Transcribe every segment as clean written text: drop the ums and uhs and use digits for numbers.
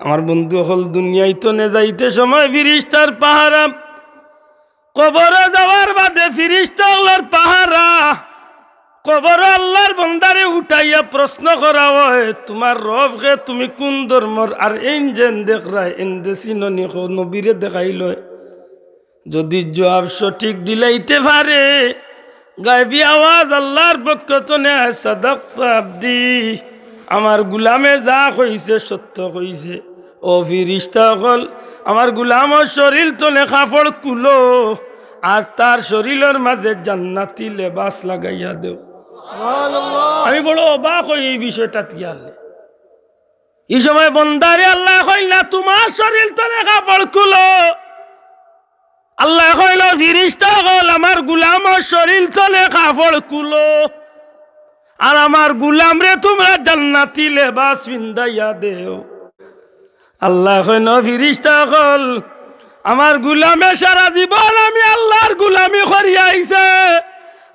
আমার বন্ধু হল দুনিয়ায় তো নে যাইতে সময় ফিরিস্তার পাহারা, কবরে যাওয়ার বাদে ফিরিস্তা হলার পাহারা। কবর আল্লাহর বন্দারে উঠাইয়া প্রশ্ন করা হয়, তোমার রবকে তুমি কোন ধর্মর? আর এনজেন দেখরাই এনদে চিননি নবীরে দেখাইল। যদি জবাব সঠিক দিলাইতে পারে, গায়বী আওয়াজ আল্লাহর পক্ষ তো নেয়, সাদাক্তা আবদি, আমার গুলামে যা কইছে সত্য কইছে। ও ফিরিস্তা হল আমার গুলামর শরীর তোলে কাপড় কুলো, আর তার শরীরের মাঝে জান্নাতি লেবাস লাগাইয়া দেও। আমি বড় অবাক হই এই বিষয়টা তিয়ালে। এই সময় বন্দারে আল্লাহ কইল না তোমার শরীর তোলে কাপড় কুলো, আল্লাহ কইল ফিরিস্তা হল আমার গুলামর শরীর তোলে কাপড় কুলো, আর আমার গুলাম রে তোমরা জান্নাতি লেবাস পিন্দাইয়া দেও। আল্লাহ কইল ফিরিস্তা হল আমার গুলামে সারা জীবন আমি আল্লাহর গুলামি করিয়া আইছে,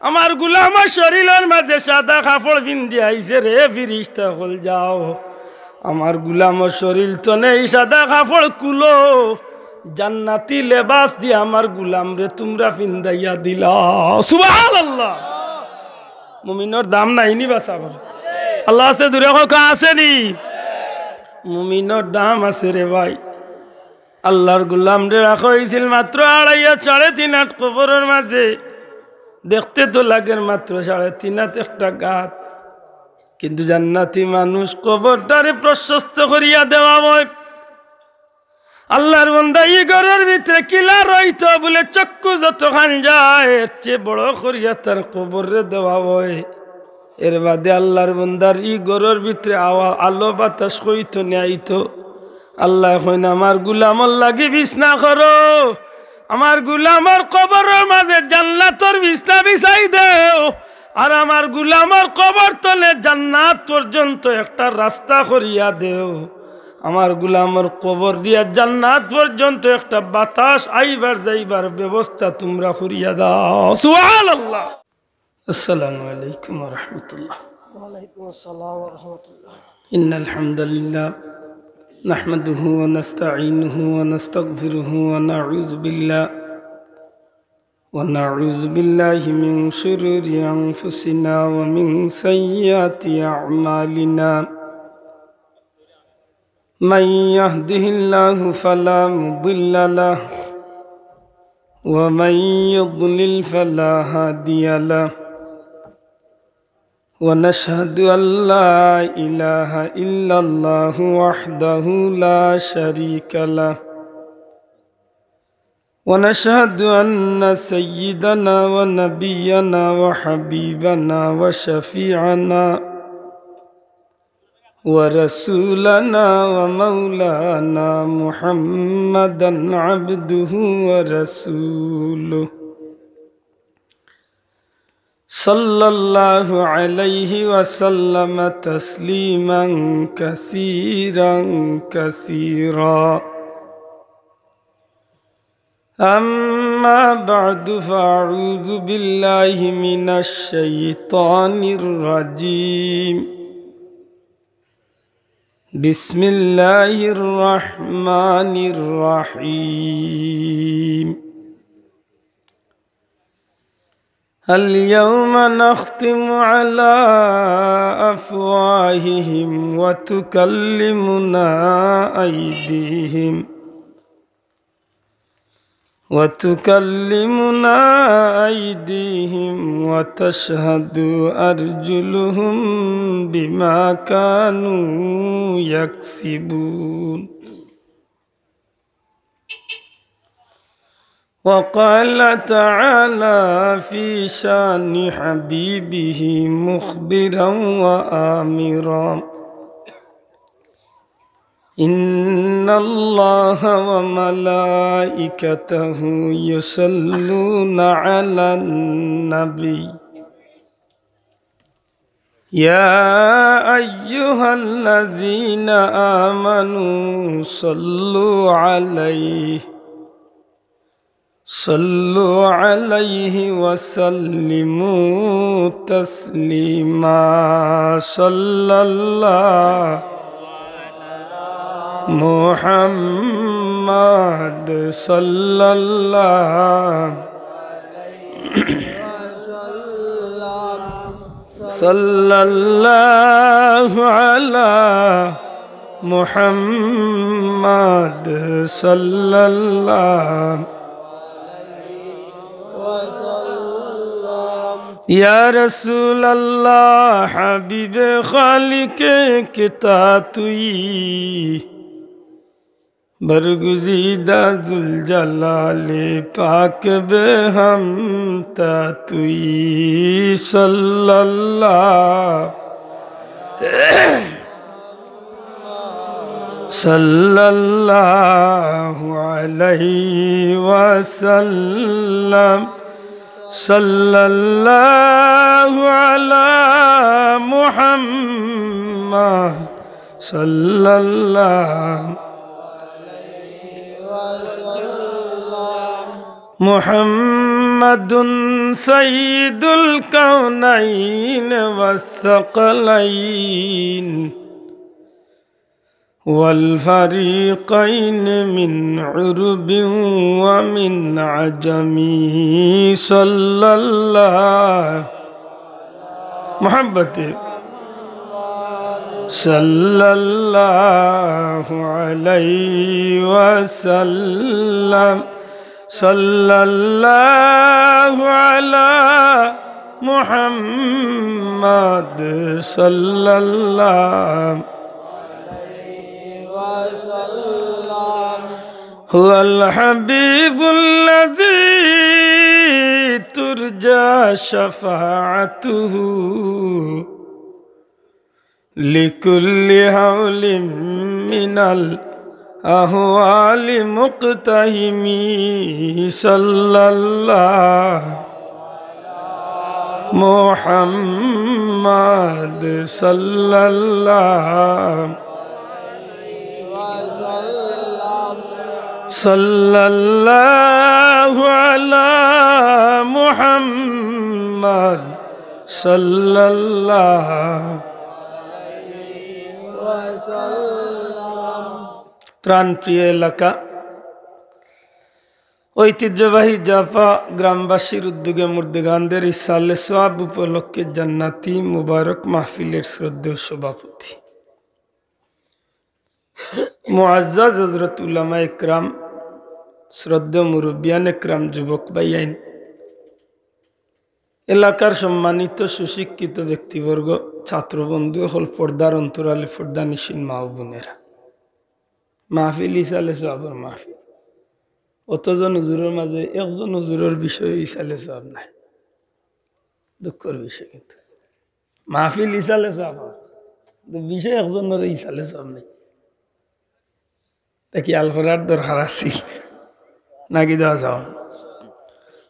আমার গুলামের শরীরের মাঝে সাদা কাপড় পিন্দি আইছে রে। ফিরিস্তা হল যাও আমার গুলামের শরীর তো নেই সাদা কাপড় কুলো, জান্নাতি লেবাস দিয়ে আমার গুলাম রে তোমরা পিন্দাইয়া দিলা। সুবহানাল্লাহ। মুমিনের দাম নাইনি বাসা আল্লাহ আছে দূরে কা আসেনি, মুমিনের দাম আছে রে ভাই। আল্লাহর গুলাম রে রাখা হয়েছিল মাত্র 2.5-3.5 হাত কবরের মাঝে। দেখতে তো লাগে মাত্র 3.5 হাত একটা গাত, কিন্তু জান্নাতি মানুষ কবরটারে প্রশস্ত করিয়া দেওয়া হয়। আল্লাহর বান্দা এই ঘরের ভিতরে কিলা রইত বলে চক্ষু যত খান যায় এর চেয়ে বড় করিয়া তার কবরে দেওয়া হয়। এর বাদে আল্লাহর বান্দার এই ঘরের ভিতরে আলো বাতাস কইত নেইতো। আল্লাহ কইন আমার গুলামর লাগি বিছনা করো, আমার গুলামর কবরের মাঝে জান্নাতের বিছনা বিছাই দেও, আর আমার গুলামর কবর তলে জান্নাত পর্যন্ত একটা রাস্তা করিয়া দেও। আমার গুলামর কবর দিয়া জান্নাত পর্যন্ত একটা বাতাস আইবার যাইবার ব্যবস্থা তোমরা করিয়া দাও। সুবহানাল্লাহ। আসসালামু আলাইকুম ওয়া রাহমাতুল্লাহ। ওয়া আলাইকুম আসসালাম ওয়া রাহমাতুল্লাহ। ইন্নাল হামদুলিল্লাহ নাহমাদুহু ওয়া নাস্তাঈনুহু ওয়া নাস্তাগফিরুহু ওয়া নাউযু বিল্লাহি মিন শুরুরি আনফুসিনা ওয়া মিন সাইয়্যাতি আ'মালিনা। من يهده الله فلا مضل له ومن يضلل فلا هادي له ونشهد أن لا إله إلا الله وحده لا شريك له ونشهد أن سيدنا ونبينا وحبيبنا وشفيعنا ورسولنا ومولانا محمدا عبده ورسوله صلى الله عليه وسلم تسليما كثيرا كثيرا. أما بعد فأعوذ بالله من الشيطان الرجيم. بسم الله الرحمن الرحيم. اليوم نختم على أفواههم وتكلمنا أيديهم وتشهد أرجلهم بما كانوا يكسبون. وقال تعالى في شان حبيبه مخبرا وآمرا إن الله وملائكته يصلون على النبي يا أيها الذين آمنوا صلوا عليه وسلموا تسليما. صلى الله মুহাম্মদ সাল্লাল্লাহু সাল্লাল্লাহু আলা মুহাম্মদ সাল্লাল্লাহু ইয়া রাসূলুল্লাহ হাবিবে খালিকে কিতা তুই বরগুজিদা জুল জালালে পাক বে হাম তা তুই সাল্লাল্লাহু আলাইহি ওয়াসাল্লাম সাল্লাল্লাহু আলা মুহাম্মদ সাল্লাল্লাহু মুহাম্মাদুন সাইয়্যিদুল কাওনাইন ওয়াস সাকালাইন والفريقين من عرب ومن عجم صلى الله محبته صلى الله عليه وسلم صلى الله على محمد صلى الله هو الحبيب الذي ترجى شفاعته لكل هول من الأهوال مقتهم صلى الله محمد صلى الله صلى الله على محمد صلى الله প্রাণপ্রিয় এলাকা ঐতিহ্যবাহী জাফা গ্রামবাসীর উদ্যোগে মুর্দেগানদের ইসালে সোয়াব উপলক্ষে জান্নাতি মুবারক মাহফিলের শ্রদ্ধেয় সভাপতি মুআজ্জাজ হযরত উলামা ইকরাম শ্রদ্ধেয় মুরব্বিয়ান ইকরাম যুবক ভাইয়াইন এলাকার সম্মানিত সুশিক্ষিত ব্যক্তিবর্গ ছাত্রবন্ধু হল পর্দার অন্তরালে পর্দানিশীন মা ও বোনেরা মাহফিল ইসালে সোয়াবের মাহফিল অতজন হুজুরের মাঝে একজন হুজুরের বিষয়ে ইসালে সোয়াব নাই দুঃখের বিষয় কিন্তু মাহফিল ইসালে সোয়াব বিষয় একজনের ইসালে সোয়াব নাই তা কি আল করার দরকার আছে নাকি দেওয়া যাও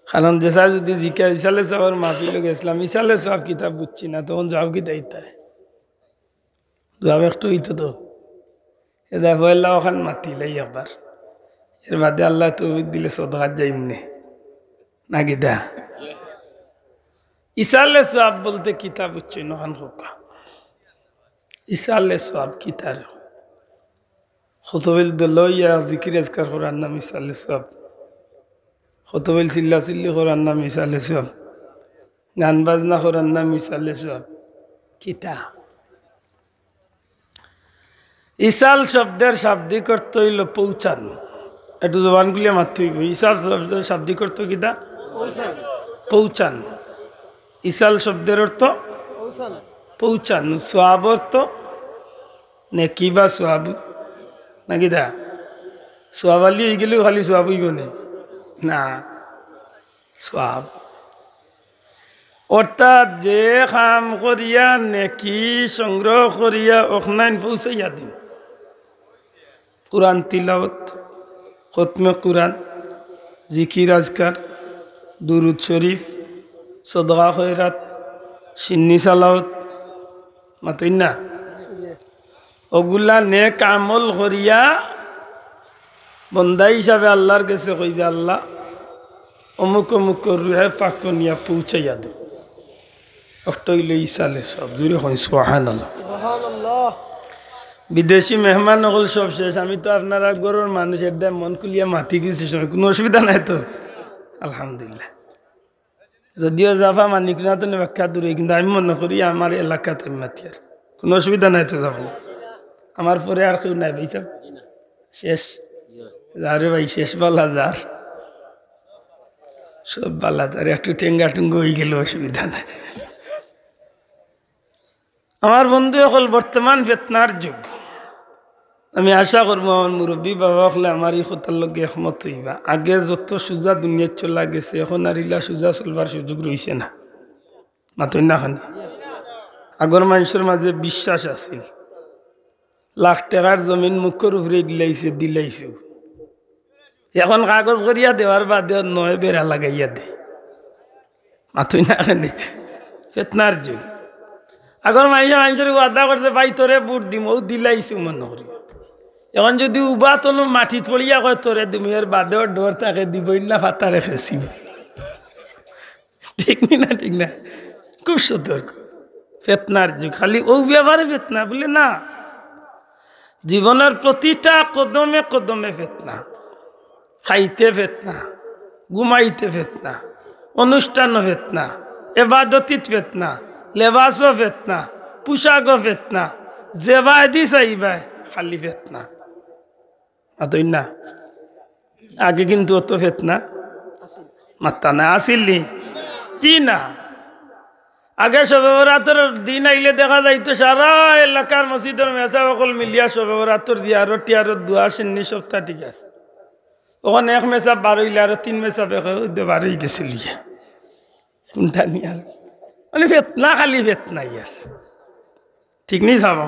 কারণ যেসা যদি জিকা ইসালে সাহেবের মাহফিল গেছিলাম ইসালে সাহেব কিতাব বুঝছি না তখন জবাব কি দায়িত্ব জবাব একটু হইতো তো এ দেখো আল্লাহ ওখান মাতিলাই একবার এর বাদে আল্লাহ তৌফিক দিলে সদকাত যাইমনে নাকি দা ইসালে সাহেব বলতে কিতাব বুঝছি নখান হোক ইসালে সাহেব কিতাব খতবিল দলইয়া জিকির আজকার করার নাম ইসালে সাহেব খতবিল চিল্লা চিল্লি করার নাম ইসালে সাহেব গান বাজনা করার নাম ইসালে সাহেব কিতা ইসাল শব্দের শাব্দিক অর্থ হইল পৌঁছানো একটু জবানগুলি মারতে হইব ইসাল শব্দের শাব্দিক অর্থ কিতা পৌঁছানো ইসাল শব্দের অর্থ পৌঁছানো সোয়াব অর্থ নেকি বা সোয়াব নাকি দা সোয়াবালি হয়ে গেলেও খালি সোয়াব হইব না সোয়াব অর্থাৎ যে কাম করিয়া নেকি সংগ্রহ করিয়া ওখানে পৌঁছাইয়া দিন কুরআন তিলাওয়াত খতমে কুরআন জিকির আজকার দুরুদ শরীফ সদকা খয়রাত সিন্নি সালাওয়াত মাতই না ওগুলা নেক আমল করিয়া বন্দা হিসাবে আল্লাহর কাছে কই যে আল্লাহ অমুক অমুক রুহে পাক নিয়া পৌঁছাইয়া দে অক্টইলে ইসালে সব জুড়ে হয় সুবহানাল্লাহ বিদেশি মেহমান হল সব শেষ। আমি তো আপনারা গরুর মানুষের দেয় মন খুলিয়া মাতি গেছি, সময় কোনো অসুবিধা নাই তো আলহামদুলিল্লাহ। যদিও জাফা মানিক না তো ব্যাখ্যা দূরে, কিন্তু আমি মনে করি আমার এলাকাতে মাতি আর কোনো অসুবিধা নাই তো যাব। আমার পরে আর কেউ নাই ভাই সব শেষ। যারে ভাই শেষ বালা যার সব বালা যার একটু টেঙ্গা টুঙ্গা হয়ে গেল অসুবিধা নাই। আমার বন্ধু হল বর্তমান ফেতনার যুগ। আমি আশা করবো আমার মুরব্বী বাবা হলে আমার এই কথার লগে একমত হইবা। আগে যত সোজা দুনিয়া চলা গেছে, এখন আর ইলা সোজা চলবার সুযোগ রয়েছে না। মাতই না খানি আগর মানুষের মাঝে বিশ্বাস আছিল, লাখ টাকার জমিন মুখের উপরে দিলাইছে। এখন কাগজ করিয়া দেওয়ার বাদে নয় বেড়া লাগাইয়া দে। মাতই না খানি ফেতনার যুগ। আগর মানুষের ওয়াদা করছে ভাই তোরে বুট দিম, ও দিলাইছে মনে করি। এখন যদি উবা তনু মাটিত পড়িয়া কয় তোরে দিমি, এর বাদেও ডর তাকে দিবই না, ফাতা রেখেছি। ঠিক না ঠিক না, খুব সতর্ক। ফেতনার যুগ, খালি ও ব্যাপারে ফেতনা বলে না, জীবনের প্রতিটা কদমে কদমে ফেতনা। খাইতে ফেতনা, ঘুমাইতে ফেতনা, অনুষ্ঠান ফেতনা, এবাদতিত ফেতনা, লেবাসও ফেতনা, পোশাকও ফেতনা, জেবাই দি চাইবাই খালি ফেতনা। আতই না আগে কিন্তু অত ফেতনা মাত্তা না আসিল জি না। আগে শবে বরাতর দিন আইলে দেখা যাইতো সারা এলাকার মসজিদের মেসা সকল মিলিয়া শবে বরাতর জিয়ারত টিয়ারত দোয়া সিন্নি সপ্তাহ ঠিক আছে। ওখানে এক মেসা বার হইলে আরো 3 মেসা বেখে বার হয়ে গেছিল। কোনটা নিয়ে আর মানে ফেতনা, খালি ফেতনাই আছে। ঠিক নেই সাব।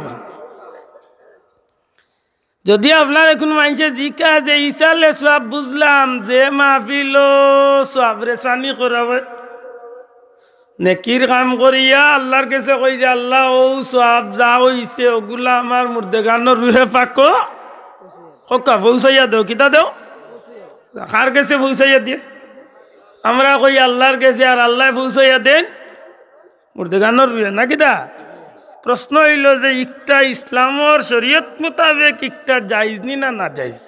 যদি আপনার এখন মানুষে জিকা যে ইসালে সব বুঝলাম যে মাহফিল সব রেসানি করাবে, নেকির কাম করিয়া আল্লাহর কাছে কই যে আল্লাহ ও সব যা হইছে ওগুলা আমার মুর্দেগানোর রুহে পাকো হকা পৌঁছাইয়া দেও। কিতা দেও? কার কাছে পৌঁছাইয়া দিয়ে? আমরা কই আল্লাহর কাছে, আর আল্লাহ পৌঁছাইয়া দেন মুর্দেগানোর রুহে না। কিতা প্রশ্ন হইল যে একটা ইসলামর শরীয়ত মোতাবেক একটা জায়েজ নি না না জায়েজ?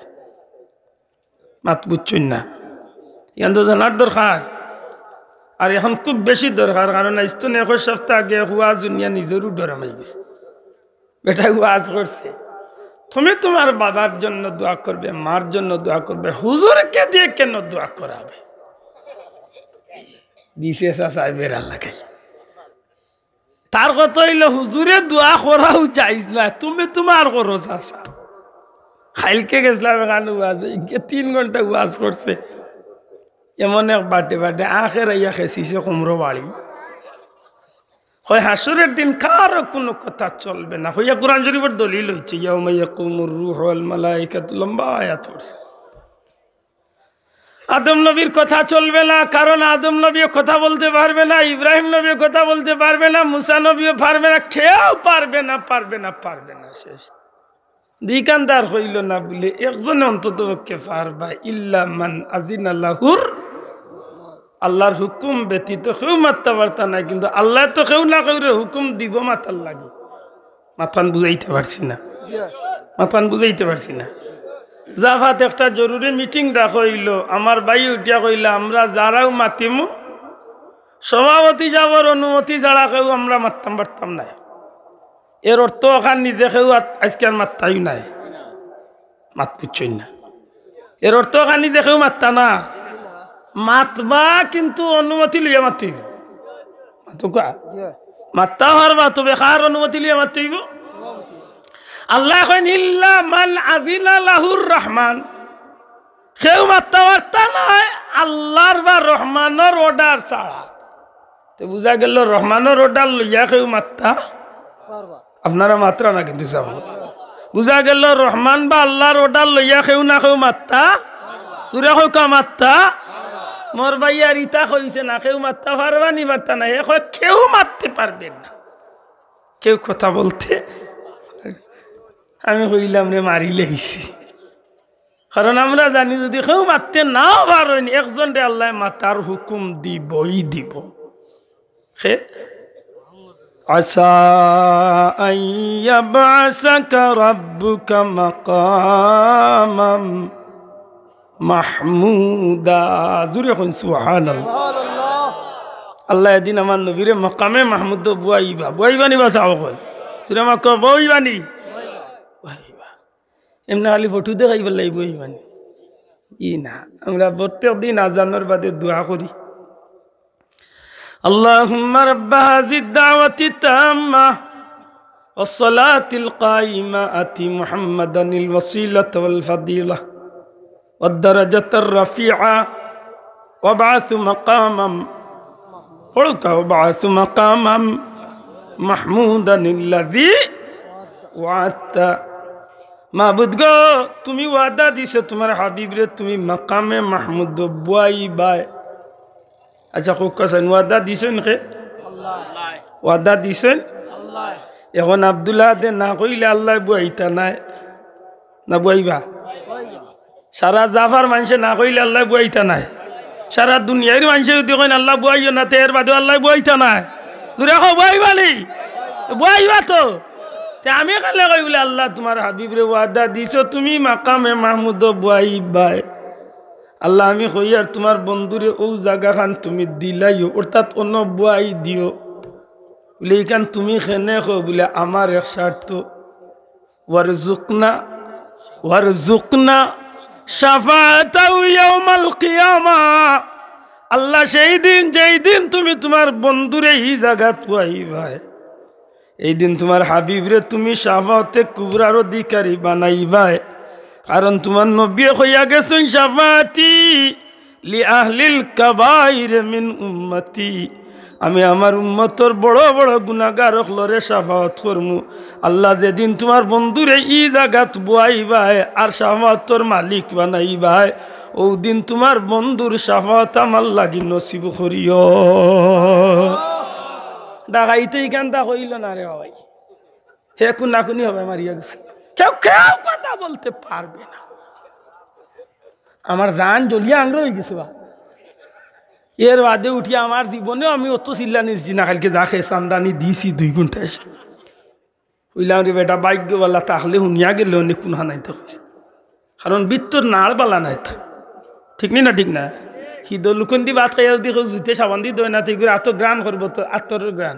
মাত বুঝছেন না, এখন তো জানার দরকার। আর এখন খুব বেশি দরকার, কারণ আজতো 1 সপ্তাহ আগে ওয়াজ দুনিয়া নিজেরও ডরামাই গেছে। বেটা ওয়াজ করছে, তুমি তোমার বাবার জন্য দোয়া করবে, মার জন্য দোয়া করবে, হুজুরকে দিয়ে কেন দোয়া করাবে? দিছে সাহেবের লাগাই। তার কথা হইল হুজুরে দোয়া করাও জায়েজ না, তুমি তোমার করো চাষা। খাইলকে গেছিলাম এখানে ওয়াজ, 3 ঘন্টা ওয়াজ করছে। এমন এক বাটে বাটে আখের আইয়া খেসিছে কুমড়ো বাড়ি। হয় হাসরের দিন কারো কোনো কথা চলবে না। হইয়া কোরআন শরীফের দলিল হচ্ছে ইয়াউমা ইয়াকুমুর রূহু ওয়াল মালাইকাতু, লম্বা আয়াত পড়ছে। আদম নবীর কথা চলবে না, কারণ আদম নবীও কথা বলতে পারবে না, ইব্রাহিম নবীও কথা বলতে পারবে না, মুসা নবীও পারবে না, কেউ পারবে না, পারবে না, পারবে না। শেষ দিকান্দার হইল না বলে একজন অন্তত পক্ষে পারবা, ইল্লা মান আযিনা লাহুর, আল্লাহর হুকুম ব্যতীত কেউ মারতে পারতা না। কিন্তু আল্লাহ তো কেউ না কেউ হুকুম দিব মাতার লাগে। মাথান বুঝাইতে পারছি না, মাথান বুঝাইতে পারছি না। জাফাত একটা জরুরি মিটিং ডাক হইল, আমার ভাই উঠিয়া কইলা আমরা যারাও মাতিমু সভাপতি যাবার অনুমতি ছাড়া কেউ আমরা মারতাম পারতাম না। এর অর্থ ওখান নিজে কেউ আজকে আর মারতাই নাই, মাত পুচ্ছই না। এর অর্থ ওখান নিজে কেউ মারতা না, মাতবা কিন্তু অনুমতি লিয়া মাতিব। মাতুকা মাত্তা পারবা, তবে কার অনুমতি লিয়া মাতিব? আল্লাহ কইন ইল্লা মান আযিনা লাহুর রহমান, কেউ মাত্তা পারতা নাই আল্লাহর বা রহমানের অর্ডার ছাড়া। তো বুঝা গেল রহমানের অর্ডার লইয়া কেউ মাত্তা পারবা। আপনারা মাত্রা না কিন্তু সব বুঝা গেল রহমান বা আল্লাহর অর্ডার লইয়া কেউ না কেউ মাত্তা, তুরা কেউ কা মাত্তা। মোর ভাই আর ইতা কইছে না কেউ মারতে পারবা নি, পারতা না। এখন কেউ মারতে পারবে না, কেউ কথা বলতে। আমি কইলাম রে মারিলে হিসি, কারণ আমরা জানি যদি কেউ মারতে নাও পারেন একজন রে আল্লাহ মাতার হুকুম দিবই দিব। عسى أن يبعثك ربك مقاما محمودا زوري خن سبحان الله الله يدين من نبير مقام محمود بوائبا بوائبا نبا ساوخل زوري مقام بوائبا ني بوائبا এমনি খালি ফটো দেখাই বললাই বইবা নি না আমরা প্রত্যেক দিন আজানের বাদে দোয়া করি اللهم رب هذه الدعوة التامة والصلاة القائمة آتِ محمدا الوسيلة والفضيلة والدرجة الرفيعة وابعث مقاما وابعث مقاما محمودا الذي وعدت معبود গো তুমি ওয়াদা দিছো তোমার হাবিবরে তুমি মাকামে মাহমুদ বুয়াইবা আচ্ছা খুব কাছেন ওয়াদা দিছেন কে আল্লাহ ওয়াদা দিছেন আল্লাহ এখন আব্দুল্লাহ দে না কইলে আল্লাহ বুয়াইতা নাই না বুয়াইবা সারা জাফার মানুষে না কইলে আল্লাহ বুয়াইতা নাই সারা দুনিয়ার মানুষে যদি কইন আল্লাহ বুয়াইও না তের বাদে আল্লাহ বুয়াইতা নাই দূরে কো বুয়াইবা নি বুয়াইবা তো তে আমি কালে কই বলে আল্লাহ তোমার হাবিবরে ওয়াদা দিছো তুমি মাকামে মাহমুদ বুয়াইবা আল্লাহ আমি কই আর তোমার বন্ধুরে ও জায়গা খান তুমি দিলাইও অর্থাৎ অন্য বুয়াই দিও বলে এইখান তুমি খেনে কো বলে আমার এক শর্ত ওয়ারজুকনা শাফাআতাহু ইয়াউমাল কিয়ামা আল্লাহ সেই দিন যেই দিন তুমি তোমার বন্ধুরে এই জায়গা পাইবা এই দিন তোমার হাবিবরে তুমি শাফাআতে কুবরার অধিকারী বানাইবা কারণ তোমার নবী হইয়া গেছেন শাফাআতি লি আহলিল কাবাইর মিন উম্মতি আমি আমার উম্মতর বড় বড় গুনাহগার হলরে শাফাআত করমু আল্লাহ যেদিন তোমার বন্ধুরে ই জায়গাত বুয়াইবা আর শাফাআতর মালিক বানাইবা ও দিন তোমার বন্ধুর শাফাআত আমার লাগি নসিব করিও ডাকাইতে ইকানটা কইল না রে ভাই হে কুনাকুনি হবে মারিয়া গেছে কেউ কেউ কথা বলতে পারবে না আমার জান জ্বলিয়া আংর হয়ে গেছে বা এর বাদে উঠিয়া আমার জীবনেও আমি অত চিল্লা নিচ্ছি না কালকে যা খেয়ে চান্দানি দিছি 2 ঘন্টা এসে হইলাম রে বেটা ভাগ্যবালা তাহলে শুনিয়া গেলে অনেক কোনহা নাই তো কারণ বৃত্তর নাড় বালা নাই তো ঠিক নি না ঠিক না হিদ লুকন দি ভাত খাইয়া যদি জুতে সাবান দি দই না ঠিক করে আত্ম গ্রাণ করবো তো আত্মর গ্রাণ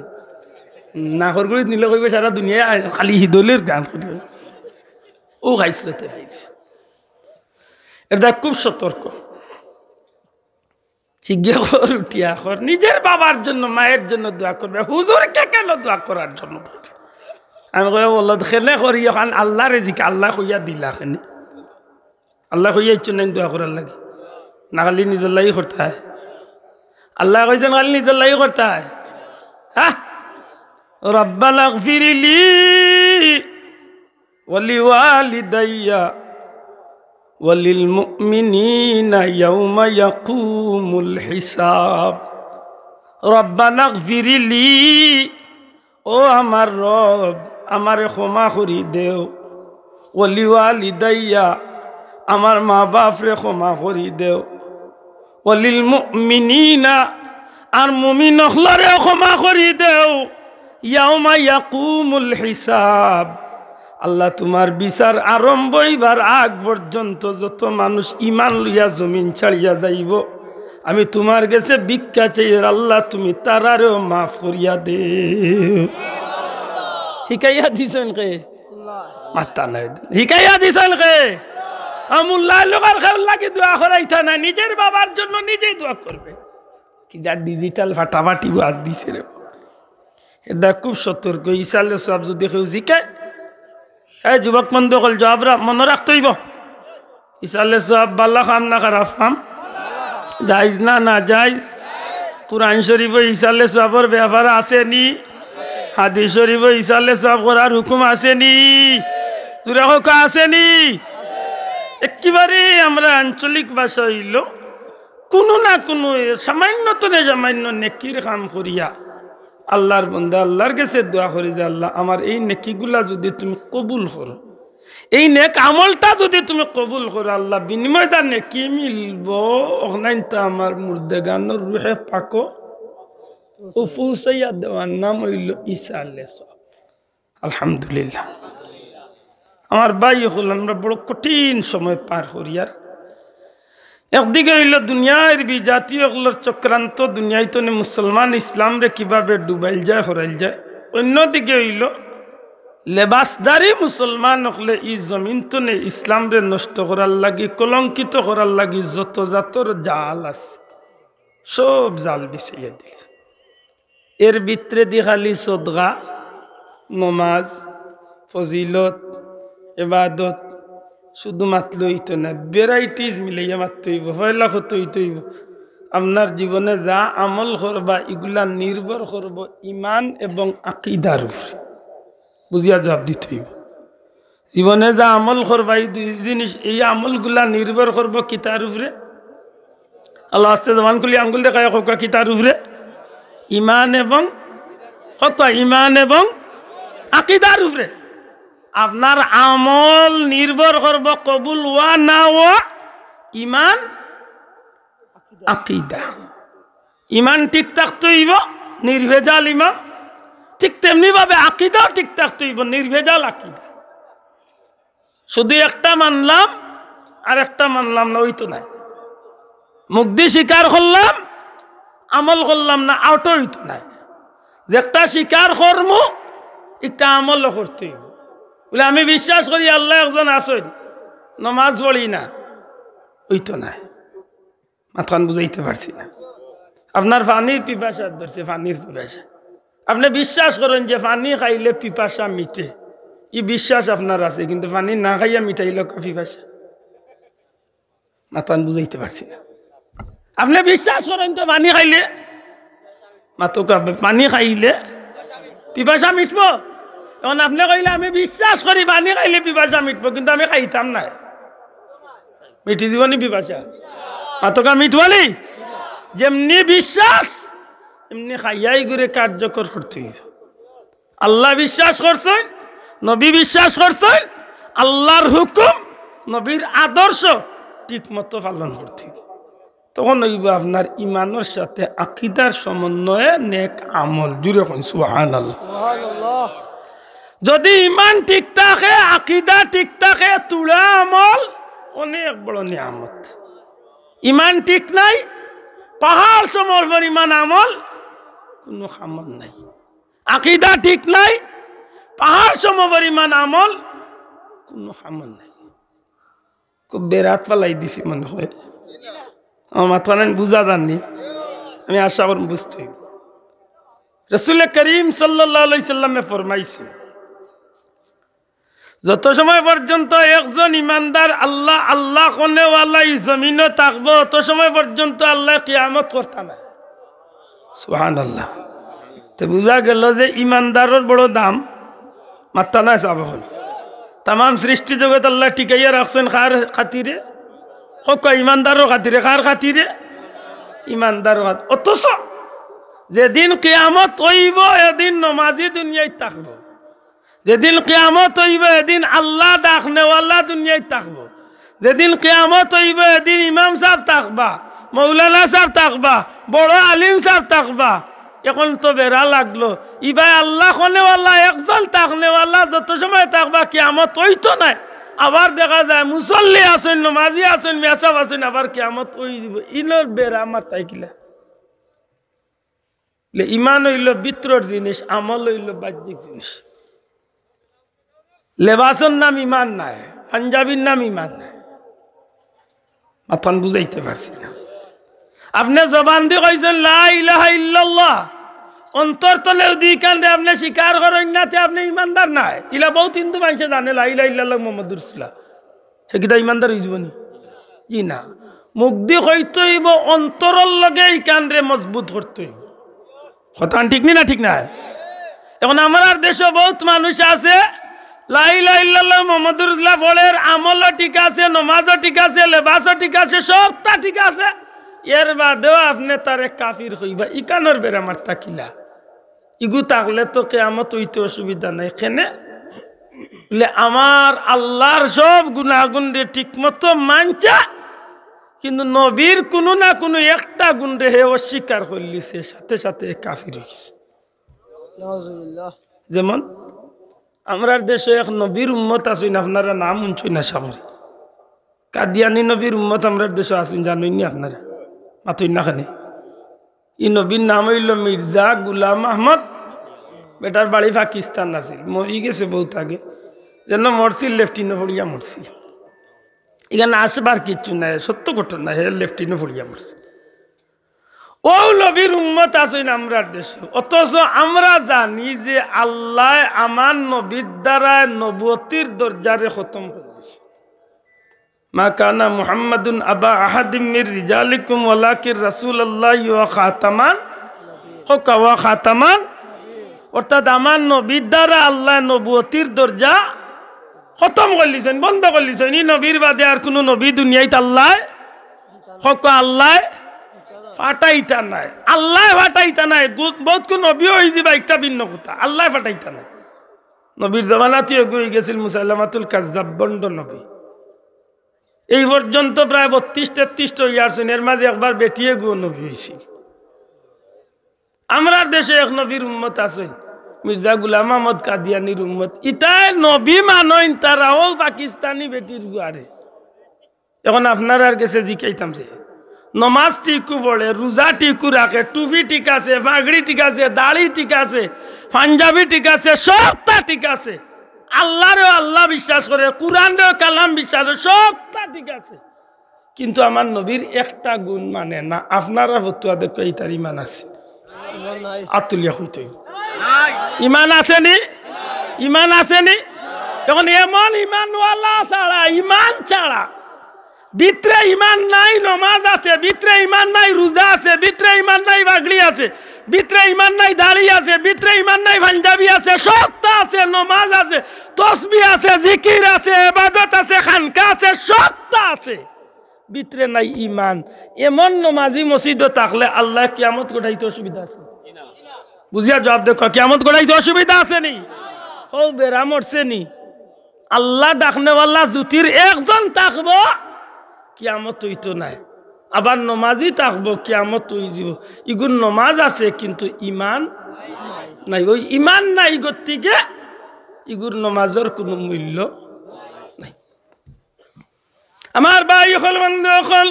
না করগুড়ি নিলে কইবে সারা দুনিয়া খালি হিদলের গ্রাণ করি ও খাইছিল এটা খুব সতর্ক উঠিয়া কর নিজের বাবার জন্য মায়ের জন্য দোয়া করবে হুজুরকে কেন দোয়া করার জন্য আমি কই বলল খেলে করি এখন আল্লাহ রেজিকে আল্লাহ কইয়া দিলা খানি আল্লাহ কইয়া ইচ্ছু নাই দোয়া করার লাগে না খালি নিজের লাগি করতে হয় আল্লাহ কইছেন খালি নিজের লাগি করতে হয় হ্যাঁ রব্বানা গফিরলি ওয়ালিওয়ালিদাইয়া وللمؤمنين يوم يقوم الحساب ربنا اغفر لي ও আমার রব আমারে ক্ষমা করি দেও ওয়ালিওয়ালিদাইয়া আমার মা বাপরে ক্ষমা করি দেও ওয়ালিল মুমিনিনা আর মুমিন হলরে ক্ষমা করি দেও ইয়াউমা ইয়াকুমুল হিসাব আল্লাহ তোমার বিচার আরম্ভ হইবার আগ পর্যন্ত যত মানুষ ইমান লইয়া জমিন ছাড়িয়া যাইব আমি তোমার কাছে ভিক্ষা চাই আল্লাহ তুমি তারারেও মাফ করিয়া দে শিকাইয়া দিছেন কে মাতা নাই শিকাইয়া দিছেন কে আমুল্লাহ লোকার খাওয়ার লাগে দোয়া করাইতা না নিজের বাবার জন্য নিজেই দোয়া করবে কি যা ডিজিটাল ফাটাফাটি আজ দিছে রে এটা খুব সতর্ক ইসালে সব যদি কেউ শিখায় এই যুবক বন্ধ কল জবাবরা মনে রাখতেইব ইসালে সব বাল্লা খাম না খারাপ খাম যাইজ না না যাইজ কুরআন শরীফ ইসালে সবর ব্যাপার আসেনি হাদিস শরীফ ইসালে সব করার হুকুম আসেনি তুরা হোক আসেনি একেবারে আমরা আঞ্চলিক ভাষা হইল কোনো না কোনো সামান্য তরে সামান্য নেকির কাম করিয়া আল্লাহর বন্দা আল্লাহর কাছে দোয়া করি যে আল্লাহ আমার এই নেকিগুলা যদি তুমি কবুল করো এই নেক আমলটা যদি তুমি কবুল করো আল্লাহ বিনিময়টা নেকি মিলব ওখানে আমার মুর্দেগানোর রুহে পাকো ও পৌঁছাইয়া দেওয়ার নাম হইল ঈসা আলাইহিস সালাম। আলহামদুলিল্লাহ। আমার ভাই হল আমরা বড় কঠিন সময় পার করি। আর একদিকে হইল দুনিয়ার বিজাতীয় হলোর চক্রান্ত, দুনিয়ায় তো মুসলমান ইসলাম রে কিভাবে ডুবাইল যায় হরাইল যায়। অন্যদিকে হইল লেবাসদারি মুসলমান হলে ই জমিন তো নে ইসলাম রে নষ্ট করার লাগি, কলঙ্কিত করার লাগি যত জাতর জাল আছে সব জাল বিছাইয়া দিল। এর ভিতরে দি খালি সদগা, নমাজ, ফজিলত, এবাদত শুধু মাত্র হইতো না, ভ্যারাইটিস মিলাইয়া মাত্র হইব, পয়লা কত হইতে হইব। আপনার জীবনে যা আমল করবা এগুলা নির্ভর করব ইমান এবং আকীদার উপরে। বুঝিয়া জবাব দিতে হইব। জীবনে যা আমল করবা এই দুই জিনিস, এই আমলগুলা নির্ভর করব কিতার উপরে। আল্লাহ আস্তে জবান খুলি আঙ্গুল দেখায় কোকা কিতার উপরে, ইমান এবং কোকা ইমান এবং আকীদার উপরে। আপনার আমল নির্ভর করব কবুল ওয়া না ওয়া ইমান আকীদা। ইমান ঠিক থাকতে হইব নির্ভেজাল ইমান, ঠিক তেমনি ভাবে আকীদাও ঠিক থাকতে হইব নির্ভেজাল আকীদা। শুধু একটা মানলাম আর একটা মানলাম না, হইতো না। মুখ দিয়ে স্বীকার করলাম আমল করলাম না, আউট হইতো না। যেটা স্বীকার করব একটা আমলও করতে হইব। বলে আমি বিশ্বাস করি আল্লাহ একজন আসেন, নমাজ পড়ি না, হইতো না। মাথান বুঝাইতে পারছি না। আপনার পানির পিপাসা ধরছে, পানির পিপাসা, আপনি বিশ্বাস করেন যে পানি খাইলে পিপাসা মিটে, এই বিশ্বাস আপনার আছে, কিন্তু পানি না খাইয়া মিটাইল পিপাসা। মাথান বুঝাইতে পারছি না। আপনি বিশ্বাস করেন তো পানি খাইলে মাতো পানি খাইলে পিপাসা মিটব। এখন আপনি কইলে আমি বিশ্বাস করি পানি খাইলে পিপাসা মিটব, কিন্তু আমি খাইতাম না, মিটি জীবনী পিপাসা মাতকা মিটবনি। যেমনি বিশ্বাস এমনি খাইয়াই করে কার্যকর করতে হইব। আল্লাহ বিশ্বাস করছেন, নবী বিশ্বাস করছেন, আল্লাহর হুকুম নবীর আদর্শ ঠিক মতো পালন করতে হইব। তখন হইব আপনার ইমানের সাথে আকীদার সমন্বয়ে নেক আমল। জুড়ে কোন সুবহানাল্লাহ। যদি ইমান ঠিক থাকে, আকীদা ঠিক থাকে, তুলা আমল অনেক বড় নিয়ামত। ইমান ঠিক নাই, পাহাড় সম পরিমাণ আমল কোনো আমল নাই। আকীদা ঠিক নাই, পাহাড় সম পরিমাণ আমল কোনো আমল নাই। খুব বেরাত পালাই দিছি মনে হয়, আমার মাথা বুঝা যাননি, আমি আশা করব বুঝতে। রাসূল করিম সাল্লাল্লাহু আলাইহি সাল্লামে ফরমাইছেন, যত সময় পর্যন্ত একজন ইমানদার আল্লাহ আল্লাহ কোনেওয়ালা এই জমিনে থাকবো, তত সময় পর্যন্ত আল্লাহ কিয়ামত করতা না। সুবহানাল্লাহ। তো বুঝা গেল যে ইমানদারের বড় দাম। মাত্তা না চাব হল তাম সৃষ্টি জগৎ আল্লাহ টিকাইয়া রাখছেন কার খাতিরে? ইমানদারও খাতিরে। কার খাতিরে? ইমানদার। অথচ যেদিন কিয়ামত হইব এদিন নমাজি দুনিয়ায় থাকবো, যেদিন কিয়ামত হইব এদিন আল্লাহ ডাকনেওয়ালা দুনিয়ায় থাকবো, যেদিন কিয়ামত হইব এদিন ইমাম সাহেব থাকবা, মৌলানা সাহেব থাকবা, বড় আলিম সাহেব থাকবা। এখন তো বেড়া লাগলো, ইবাই আল্লাহ কোনেওয়ালা একজন থাকনেওয়ালা যত সময় থাকবা কিয়ামত হইতো নাই। আবার দেখা যায় মুসল্লি আছেন, নমাজি আছেন, মেসাব আছেন, আবার কিয়ামত হই যাব। ইনোর বেড়া আমার তাই কিলা। ইমান হইল ভিতরের জিনিস, আমল হইল বাহ্যিক জিনিস। লেবাসের নাম ইমান নাই, পাঞ্জাবির নাম ইমান নাই। মাথান বুঝাইতে পারছি না। আপনি জবান দিয়ে কইছেন লা ইলাহা ইল্লাল্লাহ, অন্তর তলে দুই কান্দে আপনি স্বীকার করেন না, আপনি ইমানদার নাই। ইলা বহুত হিন্দু মানুষে জানে লা ইলাহা ইল্লাল্লাহ মুহাম্মাদুর রাসূলুল্লাহ, সে কিটা ইমানদার হইব নি? জি না। মুখ দিয়ে কইতে হইব, অন্তরের লগে এই কান্দে মজবুত করতে হইব। কথা ঠিক নি না? ঠিক না? এখন আমার দেশে বহুত মানুষ আছে লা ইলাহা ইল্লাল্লাহ মুহাম্মাদুর রাসূলুল্লাহ বলের আমলও ঠিক আছে, নামাজও ঠিক আছে, লেবাসও ঠিক আছে, সবটা ঠিক আছে, এর বাদেও আপনি তারে কাফির হইবা। ইকানোর বেড়া মারতা কিলা? ইগু থাকলে তো কিয়ামত হইতে অসুবিধা নাই। কেনে বলে আমার আল্লাহর সব গুণাগুণ রে ঠিক মতো মানছা, কিন্তু নবীর কোনো না কোনো একটা গুণ রেহে অস্বীকার করলিছে সাথে সাথে কাফির হইছে। নাউজুবিল্লাহ। যেমন আমরার দেশে এক নবীর উম্মত আছেন, আপনারা নাম শুনছেন না সামরে, কাদিয়ানি নবীর উম্মত আমরার দেশে আছেন, জানেন নি আপনারা? মাতই না খানে ই নবীর নাম হইল মির্জা গুলাম আহমদ। বেটার বাড়ি পাকিস্তান আছিল, মরি গেছে বহুত আগে, যেন মরছিল লেফটিনে ফড়িয়া মরছিল। এখানে আসবার কিচ্ছু নাই, সত্য ঘটনা, হে লেফটিনে ফড়িয়া মরছিল। ও নবীর উম্মত আছেন আমরার দেশে, অথচ আমরা জানি যে আল্লাহ আমার নবীর দ্বারা নবুয়তির দরজারে খতম করে দিয়েছে। মা কানা মুহাম্মাদুন আবা আহাদিম মির রিজালিকুম ওয়ালাকিন রাসূলুল্লাহ ওয়া খাতামান ওয়া খাতামান, অর্থাৎ আমার নবীর দ্বারা আল্লাহ নবুয়তির দরজা খতম করলিছেন, বন্ধ করলিছেন। এই নবীর বাদে আর কোনো নবী দুনিয়াতে আল্লাহ আল্লাহ ফাটাইতা নাই, আল্লাহ ফাটাইতা নাই। বহুত কোন নবী হয়ে যাবা একটা ভিন্ন কথা, আল্লাহ ফাটাইতা নাই। নবীর জামানাতে হয়ে গেছিল মুসাইলামাতুল কাজ্জাব, বন্ড নবী। এই পর্যন্ত প্রায় 32-33 হইয়াছেন, এর মাঝে একবার বেটিয়ে গো নবী হয়েছিল। আমরা দেশে এক নবীর উম্মত আছেন, মির্জা গুলাম আহমদ কাদিয়ানির উম্মত। ইটাই নবী মানইন, তারাও পাকিস্তানি বেটির গুয়ারে। এখন আপনার আর গেছে জিকাইতাম যে নমাজ টিকু পড়ে, রোজা টিকু রাখে, টুপি ঠিক আছে, পাগড়ি ঠিক আছে, দাড়ি ঠিক আছে, পাঞ্জাবি ঠিক আছে, সবটা ঠিক আছে, আল্লাহরেও আল্লাহ বিশ্বাস করে, কোরআনেও কালাম বিশ্বাস করে, সবটা ঠিক আছে, কিন্তু আমার নবীর একটা গুণ মানে না। আপনারা ফতুয়া দেখো এই তার ইমান আছে, আতুলিয়া হইতে ইমান আসেনি, ইমান আসেনি। এখন এমন ইমানওয়ালা ছাড়া, ইমান ছাড়া ভিতরে ইমান নাই, নমাজ আছে ভিতরে, ইমান নাই রোজা আছে ভিতরে, ইমান নাই পাগড়ি আছে ভিতরে, ইমান নাই দাড়ি আছে ভিতরে, ইমান নাই পাঞ্জাবি আছে, সবটা আছে, নমাজ আছে, তসবিহ আছে, জিকির আছে, ইবাদত আছে, খানকা আছে, সবটা আছে, ভিতরে নাই ইমান। এমন নমাজি মসজিদ থাকলে আল্লাহ কিয়ামত গড়াইতে অসুবিধা আছে? বুঝিয়া জবাব দেখো, কিয়ামত গড়াইতে অসুবিধা আছে নি? ও বেড়া মরছে নি? আল্লাহ ডাকনেওয়ালা জুতির একজন থাকবো, কিয়ামত হইতো নাই। আবার নমাজি থাকবো, কিয়ামত হয়ে যাব। ইগুন নমাজ আছে কিন্তু ইমান নাই, ওই ইমান নাই গতিকে ইগুর নমাজের কোনো মূল্য নাই। আমার ভাই হল, বন্ধু হল,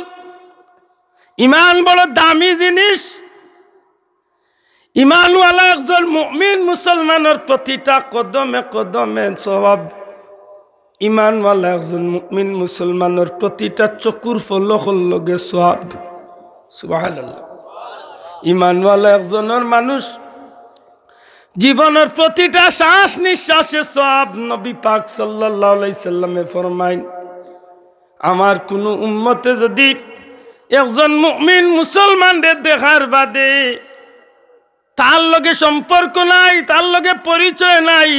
ইমান বড় দামি জিনিস। ইমানওয়ালা একজন মুমিন মুসলমানের প্রতিটা কদমে কদমে সওয়াব। ইমানওয়ালা একজন মুমিন মুসলমানের প্রতিটা চকুর ফলকের লগে সওয়াব। সুবহানাল্লাহ। ইমানওয়ালা একজনের মানুষ জীবনের প্রতিটা শ্বাস নিঃশ্বাসে সওয়াব। নবী পাক সাল্লাল্লাহু আলাইহি সাল্লামে ফরমায়, আমার কোনো উম্মতে যদি একজন মুমিন মুসলমানদের দেখার বাদে তার লগে সম্পর্ক নাই, তার লগে পরিচয় নাই,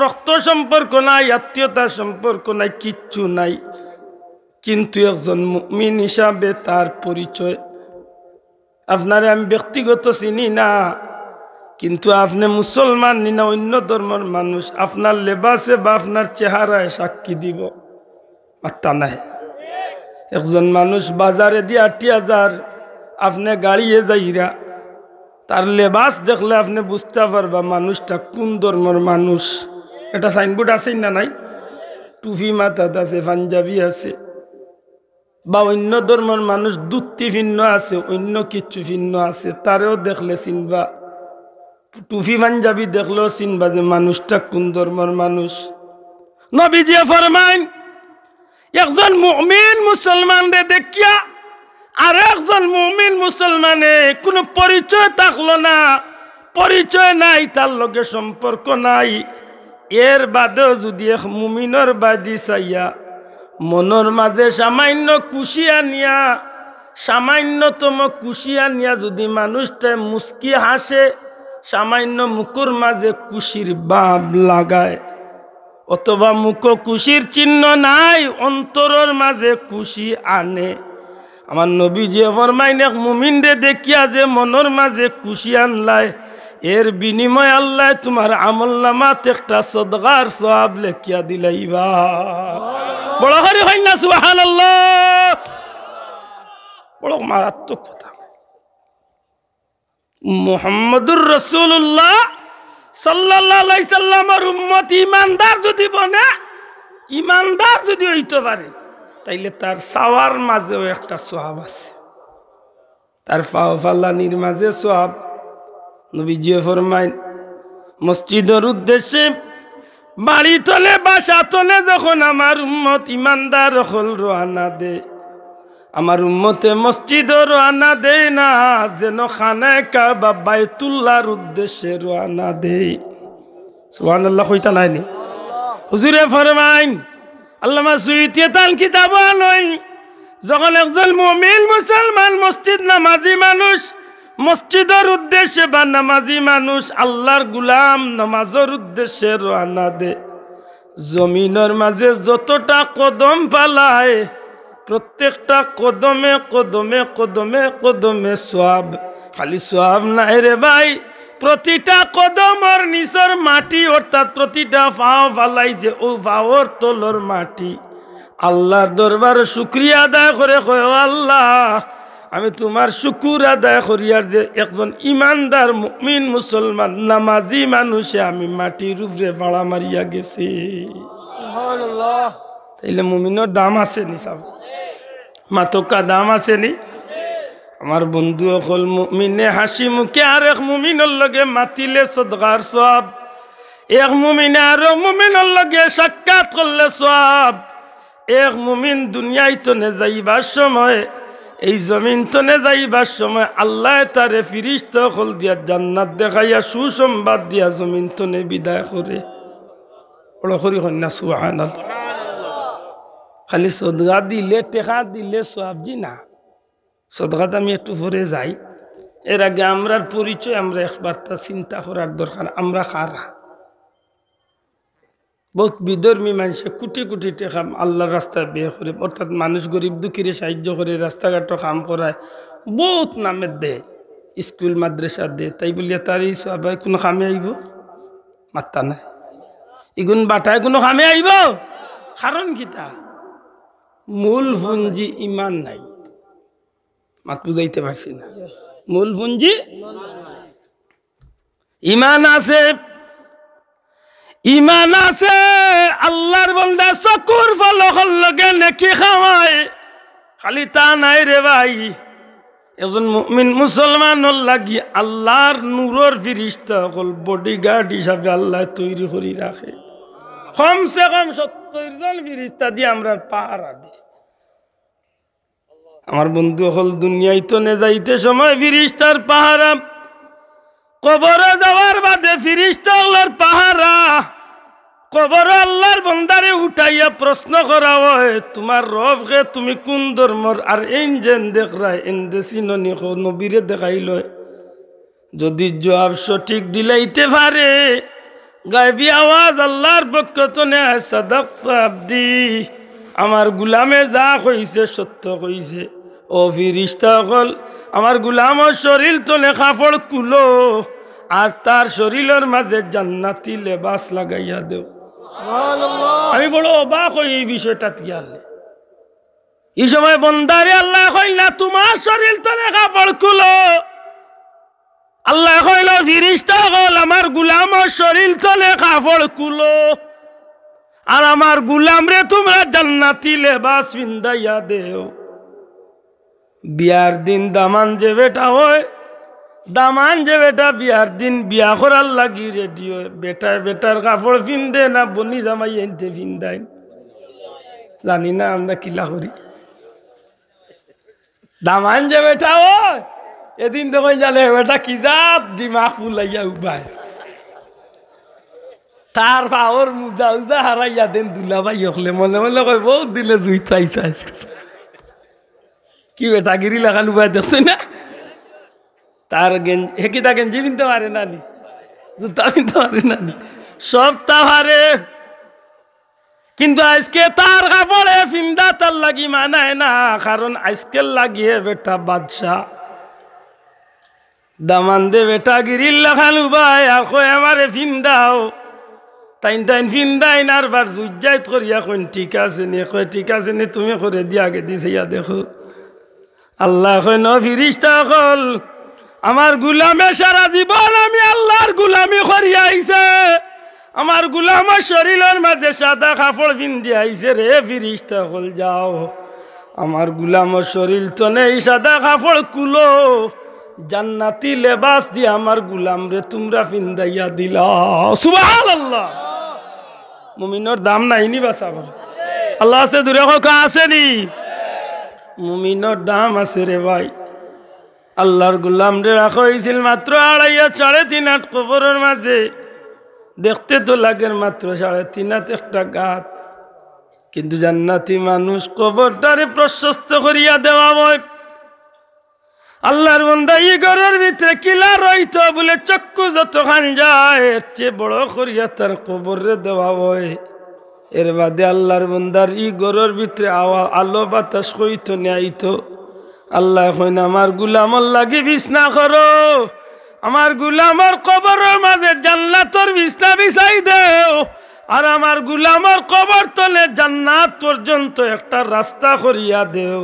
রক্ত সম্পর্ক নাই, আত্মীয়তার সম্পর্ক নাই, কিচ্ছু নাই, কিন্তু একজন মুমিন হিসাবে তার পরিচয়, আপনারে আমি ব্যক্তিগত চিনি না, কিন্তু আপনি মুসলমান নি না অন্য ধর্মের মানুষ, আপনার লেবাসে বা আপনার চেহারায় সাক্ষী দিব। আর তা নাই, একজন মানুষ বাজারে দিয়ে 80,000 আপনি গাড়িয়ে যাইরা, তার লেবাস দেখলে আপনি বুঝতে পারবা মানুষটা কোন ধর্মের মানুষ। এটা সাইনবোর্ড আছে না নাই? টুপি মাথাত আছে, পাঞ্জাবি আছে, বা অন্য ধর্মের মানুষ দুত্তি ভিন্ন আছে, অন্য কিছু ভিন্ন আছে, তারেও দেখলে চিনবা। টুপি পাঞ্জাবি দেখলেও চিনবা যে মানুষটা কোন ধর্মের মানুষ। নবীজি ফরমাইন, একজন মুমিন মুসলমানরে দেখিয়া আর একজন মুমিন মুসলমানে কোনো পরিচয় থাকলো না, পরিচয় নাই, তার লগে সম্পর্ক নাই, এর বাদেও যদি এক মুমিনের বাদি চাইয়া মনের মাঝে সামান্য খুশি আনিয়া, সামান্যতম খুশি আনিয়া যদি মানুষটায় মুস্কি হাসে, সামান্য মুখের মাঝে খুশির ভাব লাগায়, অথবা মুখ খুশির চিহ্ন নাই, অন্তরের মাঝে খুশি আনে, আমার নবী যে ফরমাইন এক মুমিনরে দেখিয়া যে মনের মাঝে খুশি আনলাই, এর বিনিময় আল্লাহ তোমার আমলনামাত একটা সদগার সওয়াব লেখিয়া দিলাইবা। বড় করে হয় না সুবহানাল্লাহ। বড় মারাত্মক কথা। মুহাম্মদুর রাসূলুল্লাহ সাল্লাল্লাহু আলাইহি সাল্লামের উম্মত ইমানদার যদি বনে, ইমানদার যদি হইতে পারে, তাইলে তার সাওয়ার মাঝেও একটা সওয়াব আছে, তার পাও ফালানির মাঝে সওয়াব। নবীজি ফরমাইন, মসজিদের উদ্দেশ্যে বাড়ি তলে বাসা তলে যখন আমার উম্মত ইমানদার হল রওনা দে, আমার উম্মতে মসজিদও রওনা দেয় না, যেন খানায় কাবা বাইতুল্লাহর উদ্দেশ্যে রওনা দেয়। সুবহানাল্লাহ কইতা নাইনি? হুজুরে ফরমাইন, আল্লামা সুয়ুতি তার কিতাব আনয়, যখন একজন মুমিন মুসলমান মসজিদ নামাজি মানুষ মসজিদের উদ্দেশ্যে বা নামাজি মানুষ আল্লাহর গুলাম নামাজের উদ্দেশ্যে রওনা দে, জমিনের মাঝে যতটা কদম পালায় প্রত্যেকটা কদমে কদমে কদমে কদমে সওয়াব। খালি সওয়াব নাই রে ভাই, প্রতিটা কদমর নিচের মাটি অর্থাৎ প্রতিটা পাও ফালাই যে ও পাওর তলর মাটি আল্লাহর দরবারে শুকরিয়া আদায় করে কয়, আল্লাহ আমি তোমার শুকুর আদায় করি আর যে একজন ইমানদার মুমিন মুসলমান নামাজি মানুষে আমি মাটির উপরে ভাড়া মারিয়া গেছি। সুবহানাল্লাহ। তাইলে মুমিনের দাম আছে নি? সব মাতকা দাম আছে নি? আমার বন্ধু হল মুমিনে হাসি মুখে আর এক মুমিনের লগে মাতিলে সদকার সওয়াব, এক মুমিনে আর এক মুমিনের লগে সাক্ষাৎ করলে সওয়াব। এক মুমিন দুনিয়ায় তনে যাইবার সময়, এই জমিন তনে যাইবার সময় আল্লাহ তারে ফিরিস্তা হল দিয়া জান্নাত দেখাইয়া সুসংবাদ দিয়া জমিন তনে বিদায় করে। বড় করি কন্যা সুবহানাল্লাহ। খালি সদকা দিলে টেকা দিলে সওয়াবজি না, সদকাতে আমি একটু পরে যাই, এর আগে আমরার পরিচয় আমরা একবার তা চিন্তা করার দরকার। আমরা কারা? বহুত বিধর্মী মানুষে কোটি কোটি টাকা আল্লাহর রাস্তায় ব্যয় করে, অর্থাৎ মানুষ গরিব দুঃখীরে সাহায্য করে, রাস্তাঘাট কাম করায়, বহুত নামের দেয়, স্কুল মাদ্রাসা দেয়। তাই বলিয়া তার এই সবাই কোনো কামে আইব? মাত্তা নাই। ইগুন বাটায় কোনো কামে আইব? কারণ কিতা? মূল পুঞ্জি ইমান নাই। মাত বুঝাইতে পারছি না? মূল পুঞ্জি ইমান আছে, ইমান আছে। আল্লাহর বান্দা চকুর ফলকের লগে নেকি খাওয়ায়, খালি তা নাই রে ভাই, একজন মুমিন মুসলমানের লাগি আল্লাহর নূরের ফিরিস্তা হল বডিগার্ড হিসাবে আল্লাহ তৈরি করে রাখে। কমসে কম 70 জন ফিরিস্তা দিয়ে আমরা পাহারা দিই। আমার বন্ধু হল দুনিয়ায় তো নে যাইতে সময় ফিরিস্তার পাহারা, কবরে যাওয়ার বাদে ফিরিস্তাগুলোর পাহারা, কবর আল্লাহর বন্দারে উঠাইয়া প্রশ্ন করা হয়, তোমার রবকে তুমি কোন ধর্মর? আর এনজেন দেখরায় এনদে চিননি নবীরে দেখাইল। যদি জবাব সঠিক দিলাইতে পারে, গায়বী আওয়াজ আল্লাহর পক্ষ তনে সাদাক্তা আবদি, আমার গুলামে যা কইছে সত্য কইছে। ও ফিরিস্তা হল আমার গুলামর শরীর তলে কাপড় কুলো আর তার শরীরের মাঝে জান্নাতি লেবাস লাগাইয়া দেও। আমি বড় অবাক হই এই বিষয়টা তিয়ালে। এই সময় বন্দারে আল্লাহ কইল না তোমার শরীর তলে কাপড় কুলো, আল্লাহ কইল ফিরিস্তা হল আমার গুলামর শরীর তলে কাপড় কুলো আর আমার গুলাম রে তোমরা জান্নাতি লেবাস পিন্দাইয়া দেও। বিয়ার দিন দামান যে বেটা হয়, দামান যে বেটা বিয়ার দিন বিয়া করার লাগি রেডি হয়, বেটায় বেটার কাপড় পিন্দে না বনি জামাই এনতে পিন্দাই জানি না আমরা কিলা করি। দামান যে বেটা হয় এদিন তো কই জানে বেটা কি জাত দিমাগ ফুলাইয়া উবায়, তার পাওয়ার মুজা উজা হারাইয়া দেন দুলাভাই হলে মনে মনে কয় বহুত দিলে জুই চাইছে কি বেটা গিরি লাগান উবাই দেখছে না, তার হেকিতা গেঞ্জি পিনতে পারে নানি, জুতা পিনতে পারে নানি, সব তা পারে, কিন্তু আজকে তার কাপড়ে ফিন্দা তার লাগি মানায় না, কারণ আজকের লাগিয়ে বেটা বাদশা দামান দে বেটা গিরিল লাগান উবাই আর কয় আমারে ফিন্দাও, তাইন তাইন ফিন্দাইন আর বার জুজাইত করিয়া কইন ঠিক আছে নি, কয় ঠিক আছে নি তুমি করে দিয়া আগে দিছে ইয়া দেখো আল্লাহ কইন ফিরিস্তা হল আমার গুলামে সারা জীবন আমি আল্লাহর গুলামি করিয়া আইছে আমার গুলামের শরীরের মাঝে সাদা কাপড় পিন্দি আইছে রে ফিরিস্তা হল যাও আমার গুলামের শরীর তো নেই সাদা কাপড় কুলো জান্নাতি লেবাস দিয়ে আমার গুলাম রে তোমরা পিন্দাইয়া দিলা সুবহানাল্লাহ মুমিনের দাম নাইনি বাসাব আল্লাহ আছে দূরে কা আসেনি মুমিনের দাম আছে রে ভাই আল্লাহর গুলাম রে রাখা হয়েছিল মাত্র 2.5 3.5 কবরের মাঝে দেখতে তো লাগে মাত্র 3.5 একটা গাত কিন্তু জান্নাতি মানুষ কবরটারে প্রশস্ত করিয়া দেওয়া হয় আল্লাহর বান্দা ই ঘরের ভিতরে কিলা রইতো বলে চক্ষু যত খান যায় এর চেয়ে বড় করিয়া তার কবরে দেওয়া হয় এর বাদে আল্লাহর বান্দার ই ঘরের ভিতরে আলো বাতাস হইতো নেইতো আল্লাহ কইন আমার গুলামর লাগি বিছনা করো আমার গুলামর কবরের মাঝে জান্নাতের বিছনা বিছাই দেও আর আমার গুলামর কবর তলে জান্নাত পর্যন্ত একটা রাস্তা করিয়া দেও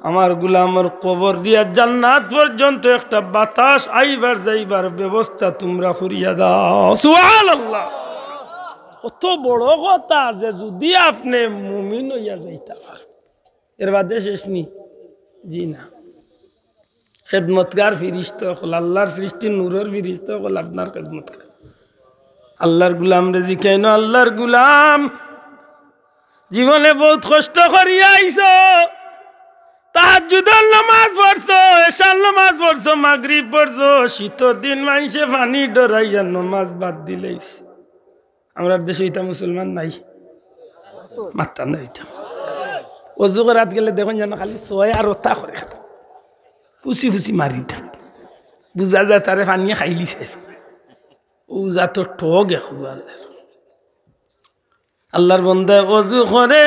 আমার গুলামর কবর দিয়া জান্নাত পর্যন্ত একটা বাতাস আইবার যাইবার ব্যবস্থা তোমরা করিয়া দাও সুবহানাল্লাহ কত বড় কথা যে যদি আপনি মুমিন হইয়া যাইতা পারেন এর বাদে শেষ নি জি না খেদমতগার ফিরিস্তা হল আল্লাহর সৃষ্টি নূরের ফিরিস্তা হল আপনার খেদমতগার আল্লাহর গুলাম রেজি কেন আল্লাহর গুলাম জীবনে বহুত কষ্ট করিয়া আইছো তাহাজ্জুদের নামাজ পড়ছো এশার নামাজ পড়ছো মাগরিব পড়ছো শীতের দিন মানুষে পানি ডরাইয়া নামাজ বাদ দিলেইস আমরা দেশে এটা মুসলমান নাই মাত্রা নাই অজু করাত গেলে দেখুন যেন খালি সোয় আর ওটা করে ফুসি ফুসি মারি দেন বুঝা যায় তারে পানিয়ে খাইলি শেষ ও যা তো ঠগ আল্লাহর বন্দায় অজু করে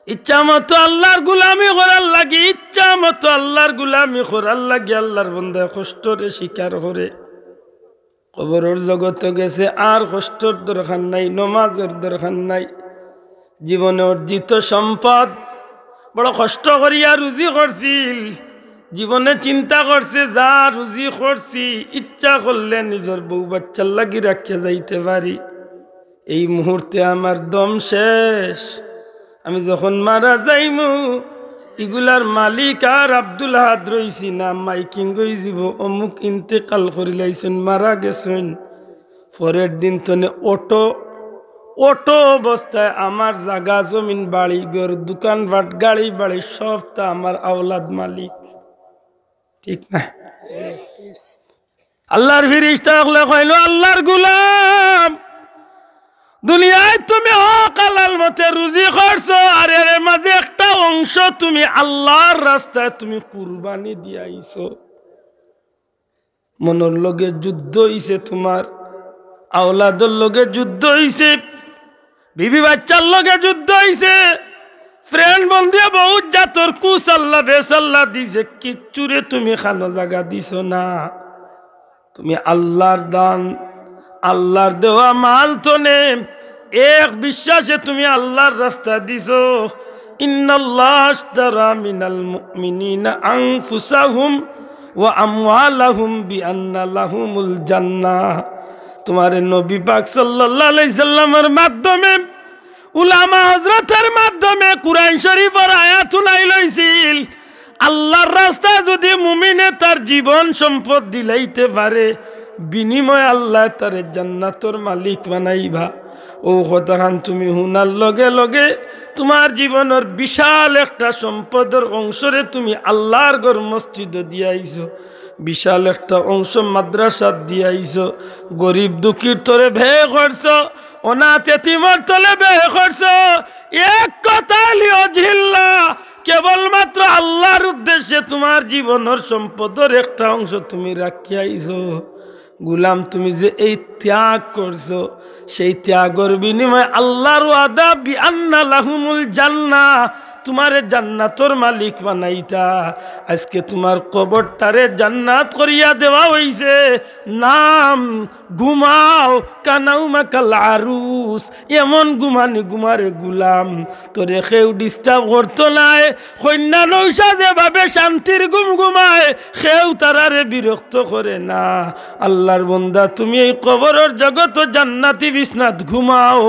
ইচ্ছা মতো আল্লাহর গুলামি করার লাগি ইচ্ছা মতো আল্লাহর গুলামি করার লাগি আল্লাহর বন্দায় কষ্টরে স্বীকার করে কবরের জগতে গেছে আর কষ্টর দরকার নাই নমাজের দরকার নাই জীবনে অর্জিত সম্পদ বড় কষ্ট করিয়া রুজি করছিল জীবনে চিন্তা করছে যা রুজি করছি ইচ্ছা করলে নিজের বউ বাচ্চার লাগি রাখিয়া যাইতে পারি এই মুহূর্তে আমার দম শেষ আমি যখন মারা যাইমু এগুলার মালিক আর আব্দুল হাদ রইছি না মাইকিং গই যাব অমুক ইন্তেকাল করিলাইছেন মারা গেছেন পরের দিন তনে অটো অবস্থায় আমার জাগা জমিন বাড়ি ঘর দোকানপাট গাড়ি বাড়ি সব তা আমার আওলাদ মালিক ঠিক না আল্লাহর ফিরিস্তা হলে কইল আল্লাহর গোলাম দুনিয়ায় তুমি হক হালাল মতে রুজি করছো আর এর মাঝে একটা অংশ তুমি আল্লাহর রাস্তায় তুমি কুরবানি দিয়াইছো মনের লগে যুদ্ধ হইছে তোমার আওলাদের লগে যুদ্ধ হইছে বিবি বাচ্চার লগে যুদ্ধ হইছে ফ্রেন্ড বন্ধু বহুত জাতর কুসাল্লা বেসাল্লা দিছে কিচ্ছুরে তুমি খানো জায়গা দিছো না তুমি আল্লাহর দান আল্লাহর দেওয়া মাল তো নে এক বিশ্বাসে তুমি আল্লাহর রাস্তা দিছো ইন্নাল্লাহ আশতারা মিনাল মুমিনিনা আনফুসাহুম ওয়া আমওয়ালাহুম বিআন্না লাহুমুল জান্নাহ তোমার নবী পাক সাল্লাল্লাহু আলাইহি সাল্লামের মাধ্যমে উলামা হযরতের মাধ্যমে কুরআন শরীফের আয়াত শুনাই লইছিল আল্লাহর রাস্তায় যদি মুমিনে তার জীবন সম্পদ দিলাইতে পারে বিনিময় আল্লাহ তার জান্নাতের মালিক বানাইবা ও কথাখান তুমি হুনার লগে লগে তোমার জীবনের বিশাল একটা সম্পদের অংশরে তুমি আল্লাহর ঘর মসজিদ দিয়াইছো বিশাল একটা অংশ মাদ্রাসা দিয়াইছো গরিব দুঃখীর তোরে ভেয়ে করছো অনাথ এতিমের তলে ভেয়ে করছো এক কথা লিও ঝিল্লা কেবলমাত্র আল্লাহর উদ্দেশ্যে তোমার জীবনের সম্পদের একটা অংশ তুমি রাখিয়াইছো গুলাম তুমি যে এই ত্যাগ করছো সেই ত্যাগের বিনিময়ে আল্লাহর ওয়াদা বিআন্না লাহুমুল জান্নাহ তোমারে জান্নাতর মালিক বানাইতা, আজকে তোমার কবরটারে জান্নাত করিয়া দেওয়া হইছে। নাম ঘুমাও কানাউমা কাল আরুস, এমন ঘুমানি ঘুমারে গুলাম, তোরে কেউ ডিস্টার্ব করতো নাই। কন্যা নৌসা যেভাবে শান্তির ঘুম ঘুমায়, কেউ তারারে বিরক্ত করে না। আল্লাহর বন্দা, তুমি এই কবরের জগৎ জান্নাতি বিছনাত ঘুমাও,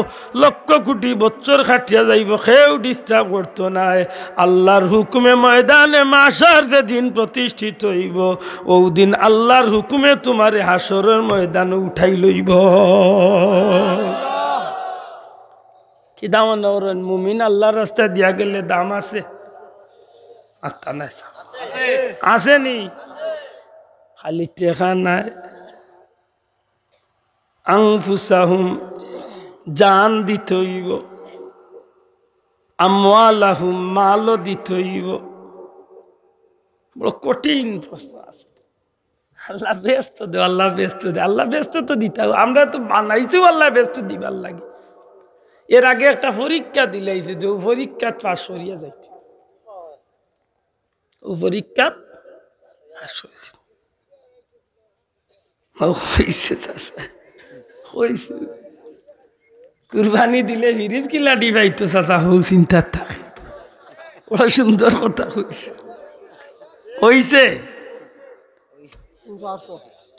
লক্ষ কোটি বছর খাটিয়া যাইব, কেউ ডিস্টার্ব করতো নাই। আল্লাহর হুকুমে ময়দানে মাশার যেদিন প্রতিষ্ঠিত হইব, ওই দিন আল্লাহর হুকুমে তোমারে হাসরের ময়দানে উঠাই লইব। কি দাম মুমিন আল্লাহর রাস্তা দিয়া গেলে দাম আছে? আত্মা নাই আসেনি, খালি টেকা নাই। আনফুসাহুম, জান দিতে হইব, আমওয়ালাহুম, মালও দিতে হইব। বড় কঠিন প্রশ্ন আছে। আল্লাহ ব্যস্ত দে, আল্লাহ ব্যস্ত দে, আল্লাহ ব্যস্ত তো দিতে হবে। আমরা তো বানাইছি আল্লাহ ব্যস্ত দিবার লাগে। এর আগে একটা পরীক্ষা দিলাইছে যে ও পরীক্ষা পাশ করিয়া যাইতে, ও পরীক্ষা পাশ করেছে। কুরবানি দিলে ফিরিজ কিলা দিবাইতো চাচা, হৌ চিন্তার থাকে। বড় সুন্দর কথা হইছে, হইছে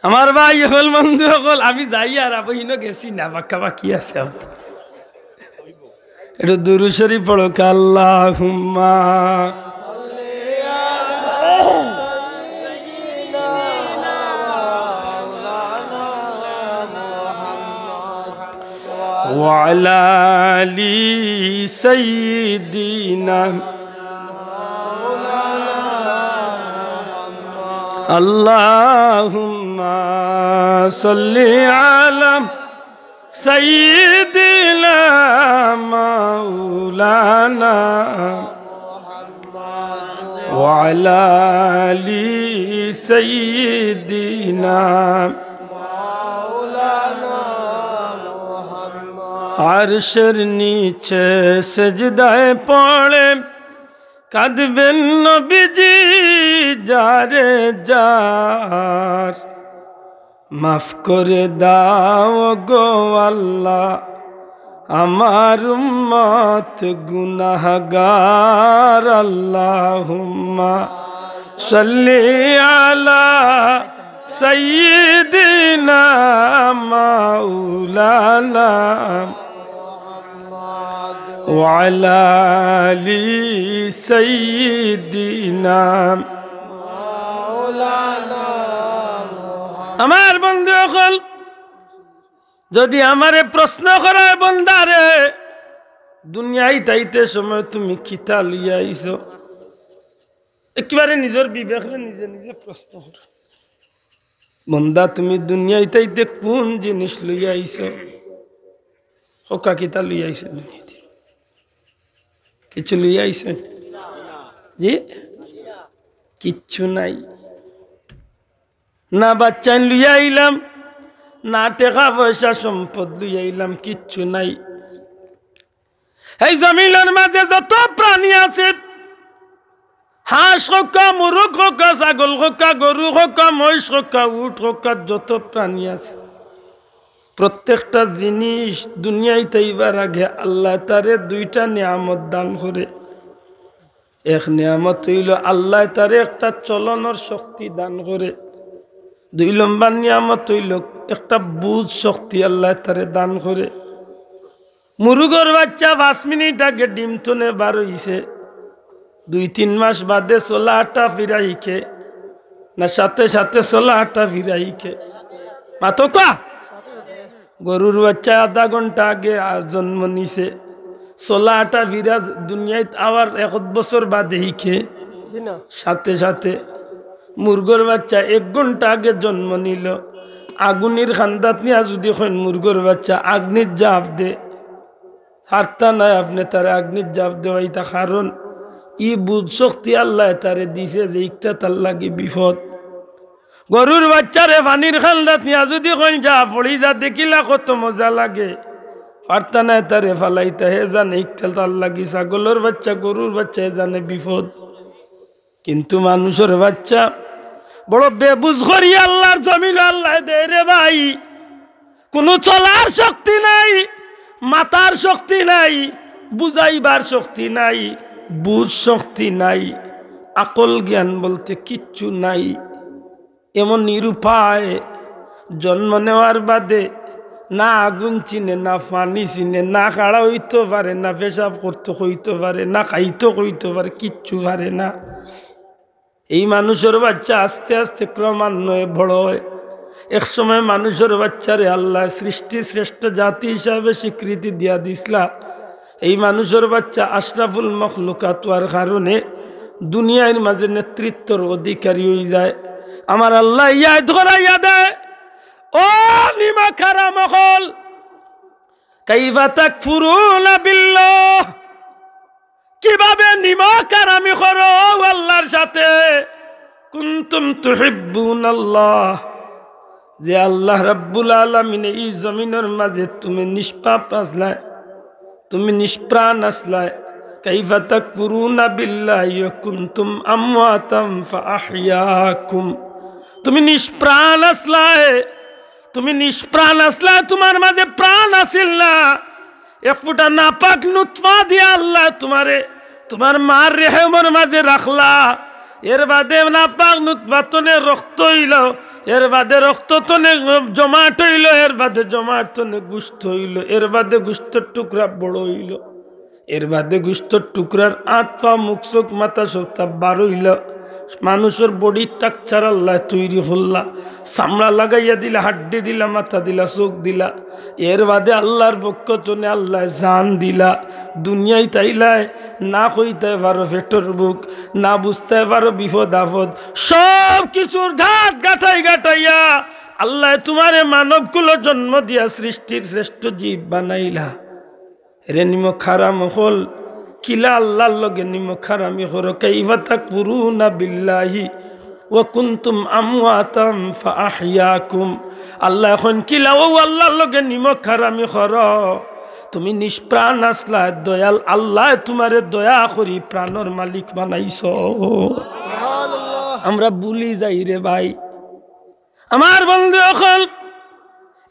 আমার ভাই হল বন্ধু হল। আমি যাই আর আবহিন গেছি না, বাক্কা বাকি আছে। এটা দুরূদ শরীফ পড়ো, আল্লাহুম্মা ওয়া আলা আলি সাইয়্যিদিনা আল্লাহুম্মা সাল্লি আলা সাইয়্যিদিনা মাওলানা ওয়া আলা আলি সাইয়্যিদিনা আরশের নিচে সেজদায় পড়ে কাঁদবেন নবীজি যারে যার, মাফ করে দাও গো আল্লাহ আমার উম্মত গুনাহগার। আল্লাহুম্মা সাল্লি আলা সাইয়্যিদিনা মাওলানা ওয়া আলা আলি সাইয়্যিদিনা মাওলানা। আমার বন্ধু সকল, যদি আমারে প্রশ্ন করা বন্দারে দুনিয়ায় তাইতে সময় তুমি খিতা লইয়া আইছ, একেবারে নিজের বিবেকরে নিজে নিজে প্রশ্ন কর, বন্দা তুমি দুনিয়ায় তাইতে কোন জিনিস লইয়া আইছ? হকা কিতা লইয়া আইছ? দুনিয়াতে কিছু লইয়া আইছ? জি কিচ্ছু নাই। না বাচ্চা লইয়া আইলাম, না টাকা পয়সা সম্পদ লইয়া আইলাম, কিচ্ছু নাই। এই জমিনের মাঝে যত প্রাণী আছে, হাঁস হোকা, মুরগ হোকা, ছাগল হোকা, গরু হোকা, মহিষ হোকা, উট হোকা, যত প্রাণী আছে, প্রত্যেকটা জিনিস দুনিয়ায় তাইবার আগে আল্লাহ তারে দুইটা নিয়ামত দান করে। এক নিয়ামত হইল আল্লাহ তারে একটা চলনের শক্তি দান করে। 2 নম্বর নিয়ামত হইল একটা বুঝ শক্তি আল্লাহ তারে দান করে। মুরগর বাচ্চা 5 মিনিট আগে ডিম তনে বার হইছে, 2-3 মাস বাদে চলা আটা ফিরাইকে, না সাথে সাথে চলা আটা ফিরাইকে মাতো কা। গরুর বাচ্চা আধা ঘন্টা আগে জন্ম নিছে, চলা আটা ফিরা দুনিয়ায় আবার 1 বছর বাদে হিকে, সাথে সাথে মুরগর বাচ্চা 1 ঘন্টা আগে জন্ম নিল। আগুনের খান্দাত নিয়ে যদি এখন মুরগর বাচ্চা আগ্নির জাপ দে, হারতা নাই আপনি তার আগ্নির জাপ দেওয়াইতা, কারণ ই বুধ শক্তি আল্লাহ তারে দিছে যে একটা তার লাগে বিপদ। গরুর বাচ্চারে পানির খান্দাত নিয়ে যদি এখন যা পড়ি যা দেখিলা কত মজা লাগে, পারতা না তারে ফালাইতে, হে জানে ইকটাল তার লাগি ছাগলের বাচ্চা গরুর বাচ্চা, হে জানে বিপদ। কিন্তু মানুষের বাচ্চা বড় বেবুজ করি আল্লাহর জমিন আল্লাহ দে রে ভাই। কোনো চলার শক্তি নাই, মাথার শক্তি নাই, বুঝাইবার শক্তি নাই, বুঝ শক্তি নাই, আকল জ্ঞান বলতে কিচ্ছু নাই। এমন নিরুপায় জন্ম নেওয়ার বাদে না আগুন চিনে, না পানি চিনে, না খাড়া হইতে পারে, না পেশাব করতে হইতে পারে, না খাইতে হইতে পারে, কিচ্ছু পারে না। এই মানুষের বাচ্চা আস্তে আস্তে ক্রমান্বয়ে বড় হয়। এক সময় মানুষের বাচ্চারে আল্লাহ সৃষ্টি শ্রেষ্ঠ জাতি হিসাবে স্বীকৃতি দিয়া দিসলা। এই মানুষের বাচ্চা আশরাফুল মখলুকাত হওয়ার কারণে দুনিয়ার মাঝে নেতৃত্বর অধিকারী হয়ে যায়। আমার আল্লাহ ইয়াদ করাইয়া দেয়, ও নিমা খারা মখল, কাইফা তাকফুরুনা বিল্লাহ, কিভাবে নিমক আরামি করো আল্লাহর সাথে। কুনতুম তুহিব্বুনাল্লাহ, যে আল্লাহ রাব্বুল আলামিন এই জমিনের মাঝে তুমি নিষ্পাপ আসলায়, তুমি নিষ্প্রাণ আসলায়। কাইফা তাকফুরুনা বিল্লাহি ওয়া কুনতুম আমওয়াতাম ফাআহইয়াকুম, তুমি নিষ্প্রাণ আসলায়, তুমি নিষ্প্রাণ আসলায়, তোমার মাঝে প্রাণ আসিল না। এক ফুটা নাপাক নুতফা দিয়া আল্লাহ তোমারে তোমার মার রেহেমর মাঝে রাখলা। এর বাদে নাপাক নুতফা তনে রক্ত হইল, এর বাদে রক্ত তনে জমাট হইল, এর বাদে জমাট তনে গুস্ত হইল, এর বাদে গুস্তর টুকরা বড় হইল, এর বাদে গুস্তর টুকরার আত পা মুখ চোখ মাথা সপ্তাহ বার হইল। মানুষের বডি স্ট্রাকচার আল্লাহ তৈরি হল্লা, চামড়া লাগাইয়া দিলা, হাড্ডি দিলা, মাথা দিলা, চোখ দিলা। এর বাদে আল্লাহর পক্ষ চনে আল্লাহ জান দিলা। দুনিয়ায় তাইলায় না কইতে পারো পেটর বুক, না বুঝতে পারো বিপদ আপদ, সব কিছুর ঘাট গাঠাই গাঠাইয়া আল্লাহ তোমারে মানবগুলো জন্ম দিয়া সৃষ্টির শ্রেষ্ঠ জীব বানাইলা। রে নিমক খারাম হল কিলা আল্লাহর লগে নিমক খারামি করো। কাইফা তাকফুরুনা বিল্লাহি ওয়া কুনতুম আমওয়াতাম ফাআহইয়াকুম, আল্লাহ এখন কিলা ও আল্লাহর লগে নিমক খারামি করো। তুমি নিষ্প্রাণ আসলা, দয়াল আল্লাহ তোমারে দয়া করি প্রাণর মালিক বানাইছো। আমরা ভুলি যাই রে ভাই। আমার বন্ধু এখন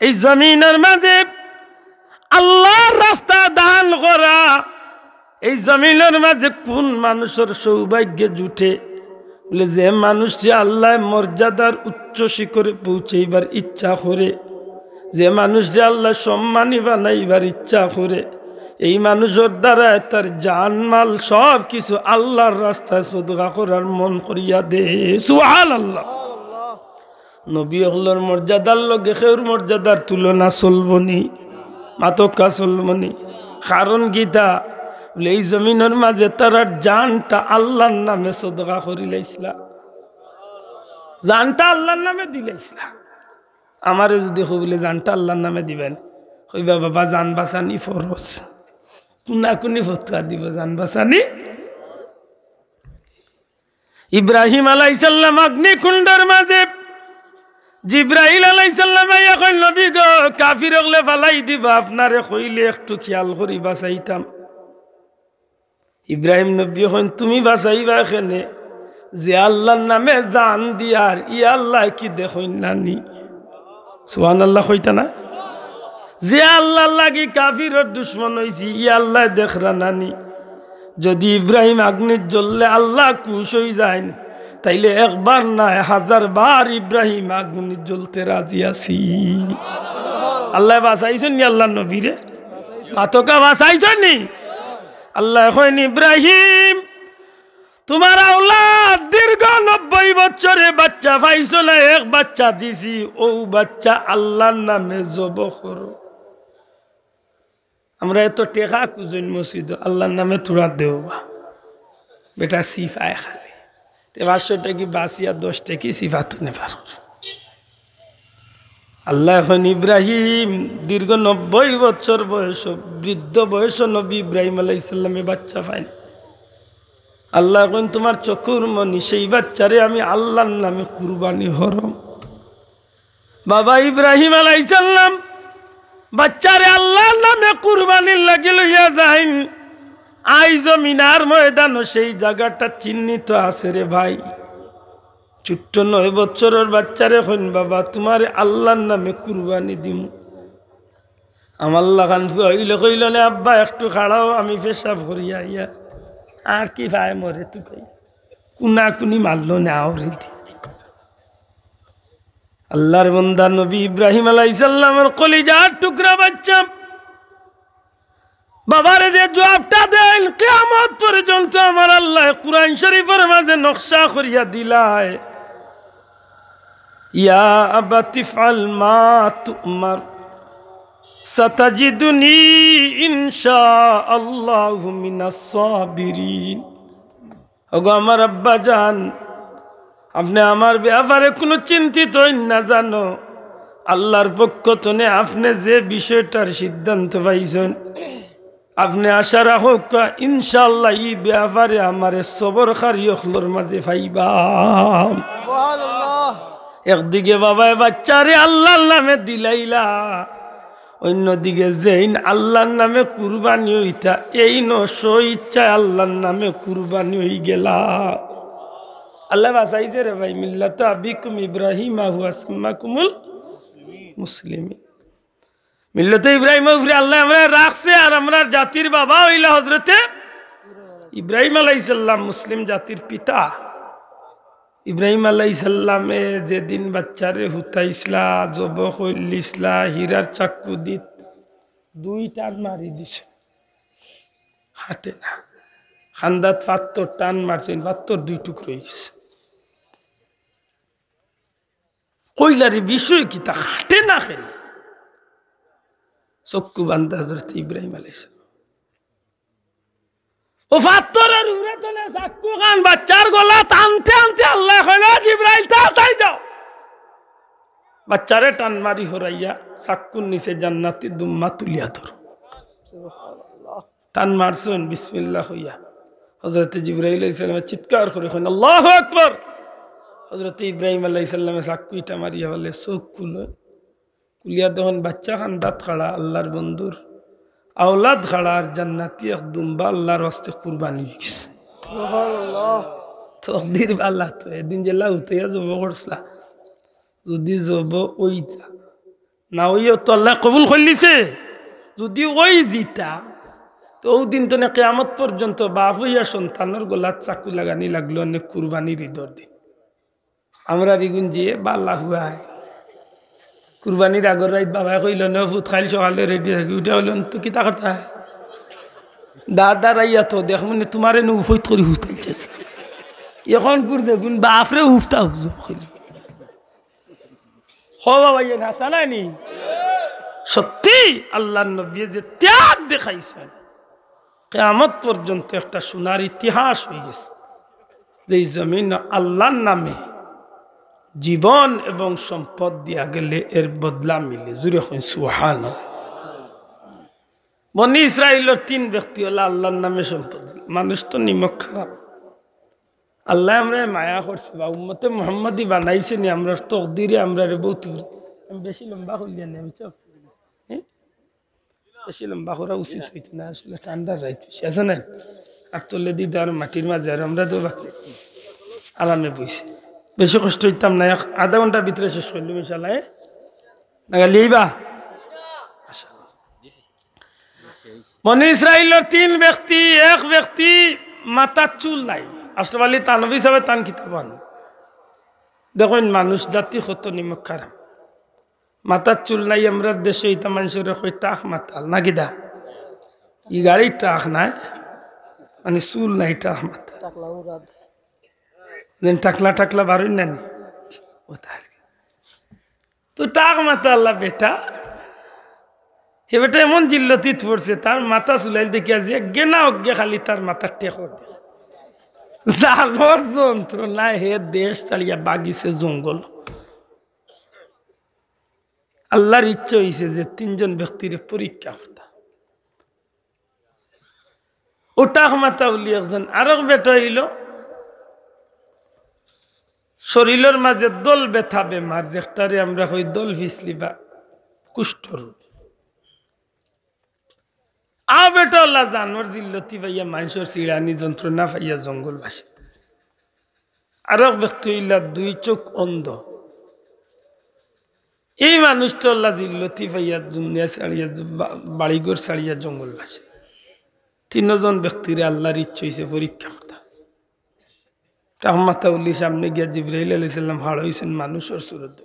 এই জমিনের মাঝে আল্লাহর রাস্তা দান করা, এই জমিনের মাঝে কোন মানুষের সৌভাগ্যে জুটে বলে, যে মানুষটি আল্লাহ মর্যাদার উচ্চ শিখরে পৌঁছাইবার ইচ্ছা করে, যে মানুষটি আল্লাহ সম্মানী বানাইবার ইচ্ছা করে, এই মানুষের দ্বারা তার জানমাল সব কিছু আল্লাহর রাস্তায় সদকা করার মন করিয়া দে। সুবহানাল্লাহ। নবী হলোর মর্যাদার লগে খেউর মর্যাদার তুলনা চলবনি, মাতকা চলবনি। কারণ গীতা বলে এই জমিনের মাঝে তারা জানটা আল্লাহর নামে সদকা করিলাইছিলা, জানটা আল্লাহর নামে দিলাইছিলা। আমারে যদি কইলে জানটা আল্লাহর নামে দিবেন, কইবা বাবা জান বাঁচানি ফরজ, কুনা কুনি ফতোয়া দিব জান বাঁচানি। ইব্রাহিম আলাইহিস সালাম অগ্নিকুণ্ডের মাঝে জিব্রাইল আলাইহিস সালাম আইয়া কইল, নবী গো কাফির হলে ফালাই দিবা, আপনারে কইলে একটু খেয়াল করি বাঁচাইতাম। ইব্রাহিম নবী কইন, তুমি বাঁচাইবা এখানে যে আল্লাহর নামে জান দিয়ার, ই আল্লাহ কি দেখইন নানি? সুবহানাল্লাহ কইতা না? যে আল্লাহর লাগি কাফিরের দুশ্মন হইছি, ই আল্লাহ দেখরা নানি? যদি ইব্রাহিম আগ্নির জ্বললে আল্লাহ খুশ হয়ে যায়, তাইলে একবার না 1000 বার ইব্রাহিম আগুনে জ্বলতে রাজি আছি। আল্লাহ বাঁচাইছেন নি আল্লাহ নবীরে? আতকা বাঁচাইছেন নি? আল্লাহ কইন, ইব্রাহিম তোমার আওলাদ দীর্ঘ 90 বছরে বাচ্চা পাইছো না, এক বাচ্চা দিছি, ও বাচ্চা আল্লাহর নামে জবাহ করো। আমরা এত টেকা কুজন মসজিদ আল্লাহর নামে তুড়া দেও বেটা, সিফায় খালি 500 টাকি বাসিয়া 10 টাকি সিফা তুলে পারো। আল্লাহ এখন ইব্রাহিম দীর্ঘ 90 বছর বয়স, বৃদ্ধ বয়স নবী ইব্রাহিম আলাইহিস সালামে বাচ্চা পাইন। আল্লাহ এখন তোমার চকুর মনি, সেই বাচ্চারে আমি আল্লাহর নামে কুরবানি হরম। বাবা ইব্রাহিম আলাইহিস সালাম বাচ্চারে আল্লাহর নামে কুরবানির লাগি লইয়া যাইন আই জমিনার ময়দান সেই জায়গাটা চিহ্নিত আছে রে ভাই ছোট্ট 9 বছরের বাচ্চারে কইন বাবা তোমার আল্লাহর নামে কুরবানি দিম আমার লাগান হইলে কইল না আব্বা একটু খাড়াও আমি পেশাব করিয়া ইয়া আর কি ভাই মরে তুই কই কুনা কুনি মারলো না আউরি আল্লাহর বান্দা নবী ইব্রাহিম আলাইহিস সালামের কলিজার টুকরা বাচ্চা বাবারে যে জবাবটা দেন কিয়ামত পর্যন্ত আমার আল্লাহ কুরআন শরীফের মাঝে নকশা করিয়া দিলায় ইয়া আবাতি ফাল মা তুমার সাতাজিদুনি ইনশাআল্লাহু মিনাস সাবিরিন ওগো আমার আব্বা জান আপনি আমার ব্যাপারে কোনো চিন্তিত না জানো আল্লাহর পক্ষ থেকে আপনি যে বিষয়টার সিদ্ধান্ত পাইছেন আপনি আশা রাখো ইনশাআল্লাহ এই ব্যাপারে আমার সবরকারী হলোর মাঝে পাইবা সুবহানাল্লাহ একদিকে বাবা বাচ্চারে আল্লাহর নামে দিলাইলা অন্যদিকে যেইন আল্লাহর নামে কুরবানি হইতা এই নশো ইচ্ছায় আল্লাহর নামে কুরবানি হই গেলা আল্লাহ বাসাইছে রে ভাই মিল্লাত আবিকুম ইব্রাহিম হুয়া সাম্মাকুমুল মুসলিমিন মিল্লাত ইব্রাহিম উপরে আল্লাহ আমরা রাখছে আর আমরা জাতির বাবা হইলা হযরতে ইব্রাহিম আলাইহিস সালাম মুসলিম জাতির পিতা ইব্রাহিম আলাইহিস সালামে যেদিন বাচ্চারে হুতাইছলা জবহ হইলিছলা হীরার চাকু দিত 2 টান মারি দিছে হাটে না খান্দাত ৭৫ টান মারছেন ৭৫ 2 টুকরো হইছে কইলারি বিষয় কি তা হাটে না খেলে চক্ষু বান্ধা হযরত ইব্রাহিম আলাইহিস সালাম ও ৭৫ এর উপরে তোলে চাকু খান বাচ্চার গলা টানতে টানতে আল্লাহ কইলো জিবরাইল তাড়াতাড়ি যাও বাচ্চারে টান মারি হরাইয়া চাকুর নিচে জান্নাতি দুম্মা তুলিয়া ধরো সুবহানাল্লাহ টান মারছেন বিসমিল্লাহ হইয়া হযরত জিবরাইল আলাইহিস সালাম চিৎকার করে কইলেন আল্লাহু আকবার হযরত ইব্রাহিম আলাইহিস সালামে চাকুইটা মারিয়া বলে চোখ কুলিয়া তখন বাচ্চা খান দাঁত খাড়া আল্লাহর বন্ধুর আওলাদ খাড়া আর জান্নাতি এক দুম্বা আল্লাহর ওয়াস্তে কুরবানি হয়ে গেছে সুবহানাল্লাহ তকদির আল্লাহ তো এদিন যে লাউতাইয়া জব করছলা যদি জব ওইতা না ওইও তো আল্লাহ কবুল করলিছে যদি ওই জিতা তো ওই দিন তো না কিয়ামত পর্যন্ত বাপ হইয়া সন্তানের গলাত চাকু লাগানি লাগলো অনেক কুরবানির ঈদর দিন আমরা রিগুন জিয়ে বাল্লা হুয়ায় কুরবানির আগর রাত বাবা কইল না ভূত খাইল সকালে রেডি থাকি উঠে হইল তো কিতা কথা দাদা রাইয়া তো দেখ মানে তোমার এনে উফৈত করে হুস্তাইছে এখন করছে গুণ বাপরে উফতা হুজব খাইল হ বাবা ইয়ে হাসা নাইনি সত্যি আল্লাহ নবী যে ত্যাগ দেখাইছেন কিয়ামত পর্যন্ত একটা সোনার ইতিহাস হয়ে গেছে যে জমিন আল্লাহর নামে জীবন এবং সম্পদ দিয়া গেলে এর বদলা মিলে জুড়ে হইন সুবহানাল্লাহ বনি ইসরাইলের 3 ব্যক্তি হলো আল্লাহর নামে সম্পদ মানুষ তো নিমক খারাপ আল্লাহ আমরা মায়া করছে বা উম্মতে মুহাম্মাদি বানাইছে নি আমরা তকদিরে আমরা রে বহুত আমি বেশি লম্বা হইলি না আমি চপ বেশি লম্বা করা উচিত হইতো না আসলে ঠান্ডা রাইত শেষ না আর তোলে দিতে আর মাটির মাঝে আর আমরা তো আরামে বইছি বেশি কষ্ট হইতাম না আধা ঘন্টার ভিতরে শেষ করলাম ইনশাআল্লাহ না লিবা বনি ইসরাইলের 3 ব্যক্তি এক ব্যক্তি মাথার চুল নাই আশরাফ আলী তানভী সাহেব তান কিতাবান দেখুন মানুষ জাতি কত নিমক খারাপ মাথার চুল নাই আমরা দেশে ইতা মানুষের কই টাক মাতাল না কিদা ই গাড়ি টাক নাই মানে চুল নাই টাক মাতাল টাকলা উরাদ যেন টাকলা টাকলা বারুন না ও তার তো টাক মাতা আল্লাহ বেটা হে বেটা এমন জিল্লতিত পড়ছে তার মাথা চুলাইল দেখিয়া যে গেনা অজ্ঞে খালি তার মাথার টেকর জাগর যন্ত্রণা হে দেশ চালিয়া বাগিছে জঙ্গল আল্লাহর ইচ্ছা হয়েছে যে 3 জন ব্যক্তির পরীক্ষা করতা ও টাক মাথা উলি একজন আরেক বেটা হইল শরীরের মাঝে দল ব্যথা বেমার যেটারে আমরা কই দল ফিসলি বা কুষ্ঠরোগ আ বেটা আল্লাহ জানোয়ার জিল্লতি পাইয়া মানুষের চিড়ানি যন্ত্রণা পাইয়া জঙ্গলবাসী আর এক ব্যক্তি হইলা দুই চোখ অন্ধ এই মানুষটা আল্লাহ জিল্লতি পাইয়া দুনিয়া ছাড়িয়া বাড়িঘর ছাড়িয়া জঙ্গলবাসী তিনজন ব্যক্তিরে আল্লাহর ইচ্ছা হয়েছে পরীক্ষা করতে রহমাতাউল্লির সামনে গিয়া জিবরাইল আলাইহিস সালাম হাড় হয়েছেন মানুষের সুরত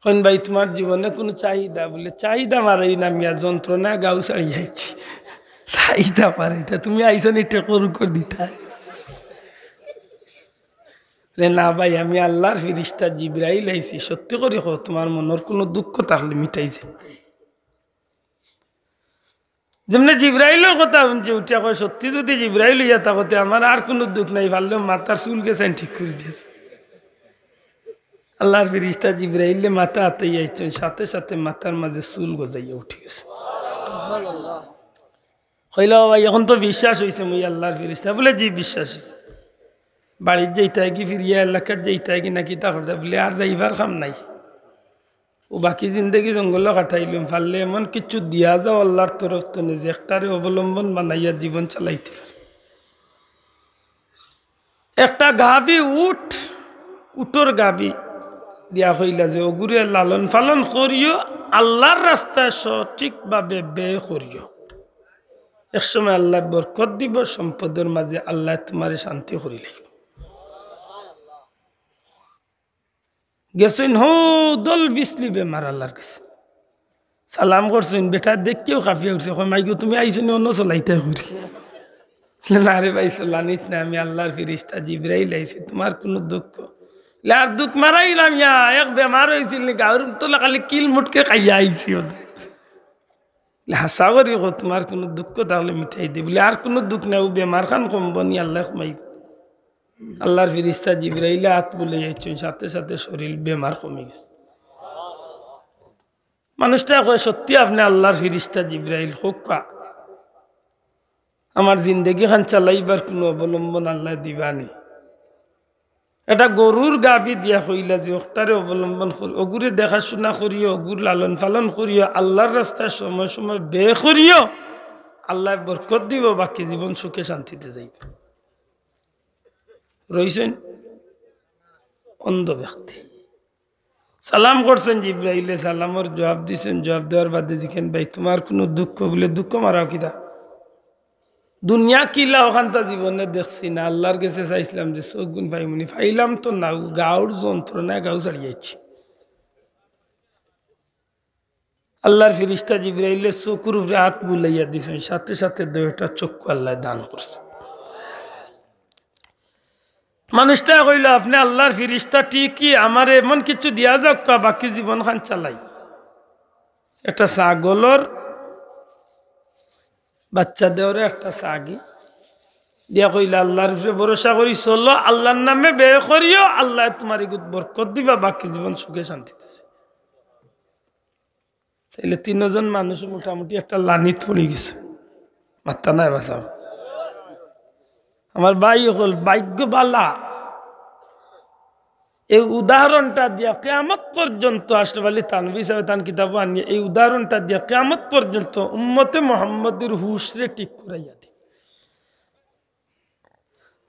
কোন ভাই তোমার জীবনে কোনো চাহিদা বলে চাহিদা মারাই না মিয়া যন্ত্রণা গাও ছাড়িয়েছি চাহিদা মারাইতা তুমি আইসো নি টেকর করে দিতা না ভাই আমি আল্লাহর ফিরিস্তা জিবরাইল আইছি সত্যি করে তোমার মনের কোনো দুঃখ থাকলে মিটাইছে যেমনি জিব্রাইলের কথা শুনছে উঠিয়া কয় সত্যি যদি জিব্রাইল ইয়া থাকতে আমার আর কোনো দুঃখ নাই পারলেও মাথার চুল গেছেন ঠিক করে দিয়েছে আল্লাহর ফিরিস্তা জিব্রাইলে মাথা হাতেই আইছেন সাথে সাথে মাথার মাঝে চুল গজাইয়া উঠে গেছে কইল ভাই এখন তো বিশ্বাস হয়েছে মুই আল্লাহর ফিরিস্তা বলে জি বিশ্বাস হয়েছে বাড়ির যাইতে কি ফিরিয়া এলাকার যাইতে কি নাকি তা করতে বলে আর যাইবার কাম নাই ও বাকি জিন্দগি জঙ্গলে কাটাইলাম পারলে এমন কিছু দিয়া যাও আল্লাহর তরফ তো যে একটারে অবলম্বন বানাইয়া জীবন চালাইতে পারে একটা গাবি উটোর গাবি দিয়া হইলা যে ওগুরে লালন পালন করিও আল্লাহর রাস্তায় সঠিকভাবে ব্যয় করিও একসময় আল্লাহ বরকত দিব সম্পদের মাঝে আল্লাহ তোমার শান্তি করিলে গেছেন হো দল বিসলি বেমার আল্লাহর কাছে সালাম করছেন বেটা দেখতেও কাফিয়া উঠছে মাইগো তুমি আইসো নি অন্য চলাইতে করি না রে ভাই চলানিত না আমি আল্লাহর ফিরিস্তা জিবরাইল আইছি তোমার কোনো দুঃখ আর দুঃখ মারাইলাম ইয়া এক বেমার হয়েছিল নি গাঁর তোলা খালি কিল মুটকে খাইয়া আইছি হাসা করি তোমার কোনো দুঃখ তাহলে মিঠাই দি বলে আর কোনো দুঃখ নাই ও বেমার খান কমব নি আল্লাহ কমাইব আল্লাহর ফিরিস্তা জিবরাইলে হাত বলে যাইছেন সাথে সাথে শরীর বেমার কমে গেছে মানুষটা কয় সত্যি আপনি আল্লাহর ফিরিস্তা জিবরাইল হোক আমার জিন্দগি খান চালাইবার কোনো অবলম্বন আল্লাহ দিবানি এটা গরুর গাবি দিয়া হইলা যে ওটারে অবলম্বন করি অগুরে দেখাশোনা করিও অগুর লালন পালন করিও আল্লাহর রাস্তায় সময় সময় ব্যয় করিও আল্লাহ বরকত দিব বাকি জীবন সুখে শান্তিতে যাইবে রইছেন অন্ধ ব্যক্তি সালাম করছেন জিব্রাইলে সালামর জবাব দিছেন জবাব দেওয়ার বাদে জিখেন ভাই তোমার কোনো দুঃখ বলে দুঃখ মারাও কিতা দুনিয়া কিলা ওখানটা জীবনে দেখছি না আল্লাহর কাছে চাইছিলাম যে চোখ গুণ পাইমনি পাইলাম তো না গাউর যন্ত্রণায় গাউ ছাড়িয়েছি আল্লাহর ফিরিস্তা জিব্রাইলে চোখের উপরে হাত বুলাইয়া দিছেন সাথে সাথে দুইটা চক্ষু আল্লাহ দান করছে মানুষটা কইল আপনি আল্লাহর ফিরিস্তা ঠিকই আমার এমন কিছু দিয়া যাক বাকি জীবন খান চালাই একটা ছাগলর বাচ্চা দেওয়ারে একটা ছাগি দিয়া কইল আল্লাহর উপরে ভরসা করি চলো আল্লাহর নামে ব্যয় করিও আল্লাহ তোমার ইগুত বরকত দিবা বাকি জীবন সুখে শান্তিতে তাইলে তিনজন মানুষ মোটামুটি একটা লানিত পড়ে গেছে মাত্তা নাই বাসাও আমার ভাই হল ভাগ্য বালা এই উদাহরণটা দিয়া কিয়ামত পর্যন্ত আশরাফ আলী থানভী সাহেব তান কিতাব আনিয়ে এই উদাহরণটা দিয়া কিয়ামত পর্যন্ত উম্মতে মুহাম্মদের হুশরে ঠিক করাইয়া দি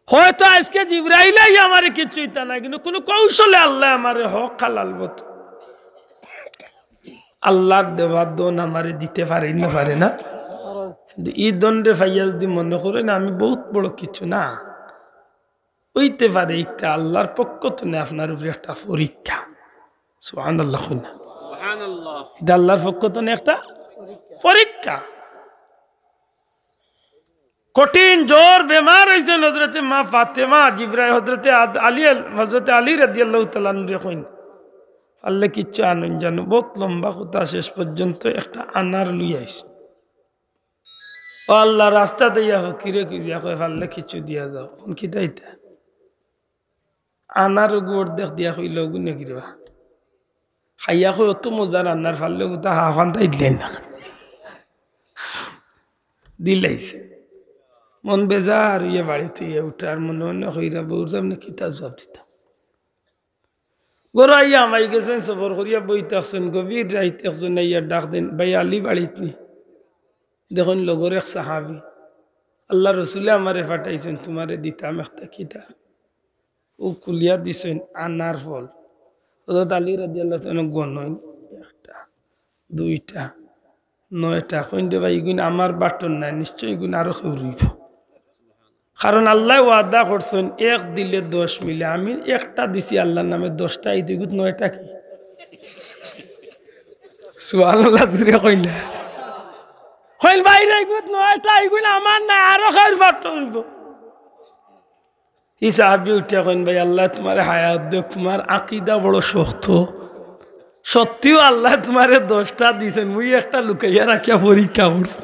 হয়তো আজকে জিবরাইলাই আমার কিছুই তা না কিন্তু কোনো কৌশলে আল্লাহ আমারে হক হালাল বত আল্লাহর দেওয়া দন আমারে দিতে পারে না কিন্তু এই দণ্ডে ফাইয়া যদি মনে করে না আমি বহুত বড় কিছু না হইতে পারে একটা আল্লাহর পক্ষ তো না আপনার উপরে একটা পরীক্ষা সুবহানাল্লাহ সুবহানাল্লাহ এটা আল্লাহর পক্ষ তো না একটা পরীক্ষা কঠিন জোর বেমার হয়েছে হযরতে মা ফাতেমা জিবরাইল হযরতে আলী রাদিয়াল্লাহু তাআলা আনহু কইন আল্লাহ কিচ্ছু আনন জানো বহুত লম্বা কথা শেষ পর্যন্ত একটা আনার লই আইছে ও আল্লাহ রাস্তা দিয়া ফকিরে কিয়া কয় আল্লাহ কিছু দিয়া যাও কোন কি দাইতা আনার গোড় দেখ দিয়া কইল গুনে কিরবা খাইয়া কই অত মজা রান্নার ফাললে তা হাফান তাই দিলেন না দিলাইছে মন বেজার ইয়ে বাড়িতে ইয়ে উঠার মনে মনে হইরা বউর সামনে কিতাব জবাব দিতাম গরু আইয়া আমাই গেছেন সফর করিয়া বইতে আসছেন গভীর রাইতে একজন আইয়া ডাক দেন ভাই আলী বাড়িত নি দেখুন লগর এক সাহাবি আল্লাহ রসুলে আমারে ফাটাইছেন তোমারে দিতাম একটা খিতা ও কুলিয়া দিছেন আনার ফল হযরত আলী রাদিয়াল্লাহু তাআলা গণন একটা দুইটা 9টা কইন্দে ভাই ইগুন আমার বাটন নাই নিশ্চয়ই ইগুন আরো খৌরিব কারণ আল্লাহ ওয়াদা করছেন এক দিলে 10 মিলে আমি একটা দিছি আল্লাহর নামে 10টা এই দুইগুত 9টা কি সুবহানাল্লাহ জুরে কইলা কইল ভাই রে ইগুত 9টা ইগুন আমার না আরো খৌর বাটন হিসাবে উঠিয়া কইন ভাই আল্লাহ তোমার হায়াত দেখ তোমার আকীদা বড় শক্ত সত্যিও আল্লাহ তোমারে 10টা দিছেন মুই একটা লুকাইয়া রাখিয়া পরীক্ষা করছি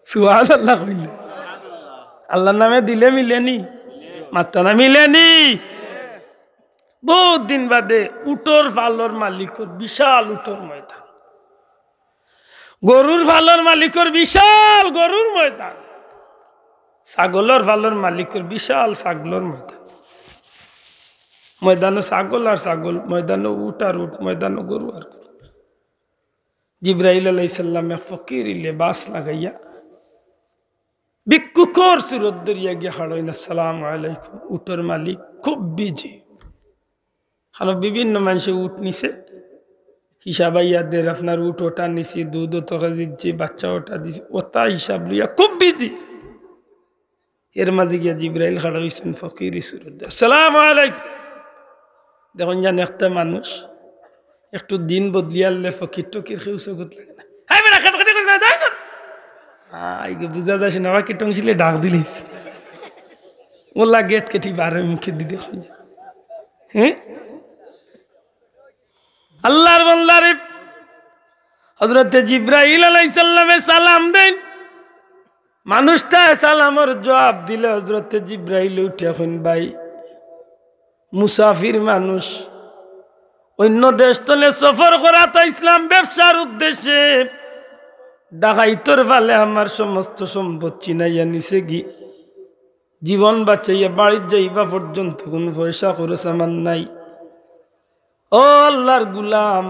সুবহানাল্লাহ কইলে আল্লাহর নামে দিলে মিলেনি মাত্রা না মিলেনি বহুত দিন বাদে উটর ফালর মালিকর বিশাল উটর ময়দান গরুর ফালর মালিকর বিশাল গরুর ময়দান ছাগলের ফালর মালিকর বিশাল ছাগলের ময়দান ময়দানে ছাগল আর ছাগল ময়দানে উট আর উট ময়দানে গরু আর গরু জিব্রাইল আলাইহিস সালাম এক ফকির লেবাস লাগাইয়া বিক্ষুকর সুরত দরিয়া গিয়া হাড়ইন আসসালামু আলাইকুম উটের মালিক খুব বিজি কারণ বিভিন্ন মানুষে উট নিছে হিসাবাইয়া দের আপনার উট ওটা নিছি দুধ তোকে দিচ্ছি বাচ্চা ওটা দিছি ওটা হিসাব লইয়া খুব বিজি এর মাঝে গিয়া জিব্রাইল হাড়ইছেন ফকির সুরত আসসালামু আলাইকুম দেখুন জান একটা মানুষ একটু দিন বদলিয়ালে ফকির টকির খেউ চকুত লাগে না হাই বেটা খাটাখাটি করে না যাই বুঝা যাচ্ছে না বাকি টংছিলে ডাক দিলিস ওলা গেট কেটি বারে মুখে দি দেখুন হ্যাঁ আল্লাহর বান্দারে হযরত জিব্রাইল আলাইহিস সালামে সালাম দেন মানুষটা সালামের জবাব দিলে হযরত জিব্রাইল উঠে এখন ভাই মুসাফির মানুষ অন্য দেশ তলে সফর করা তো ইসলাম ব্যবসার উদ্দেশ্যে ডাকাইতর ফালে আমার সমস্ত সম্পত্তি নাইয়া নিছে গি জীবন বাঁচাইয়া বাড়ির যাইবা পর্যন্ত কোন পয়সা খরচ আমার নাই ও আল্লাহর গুলাম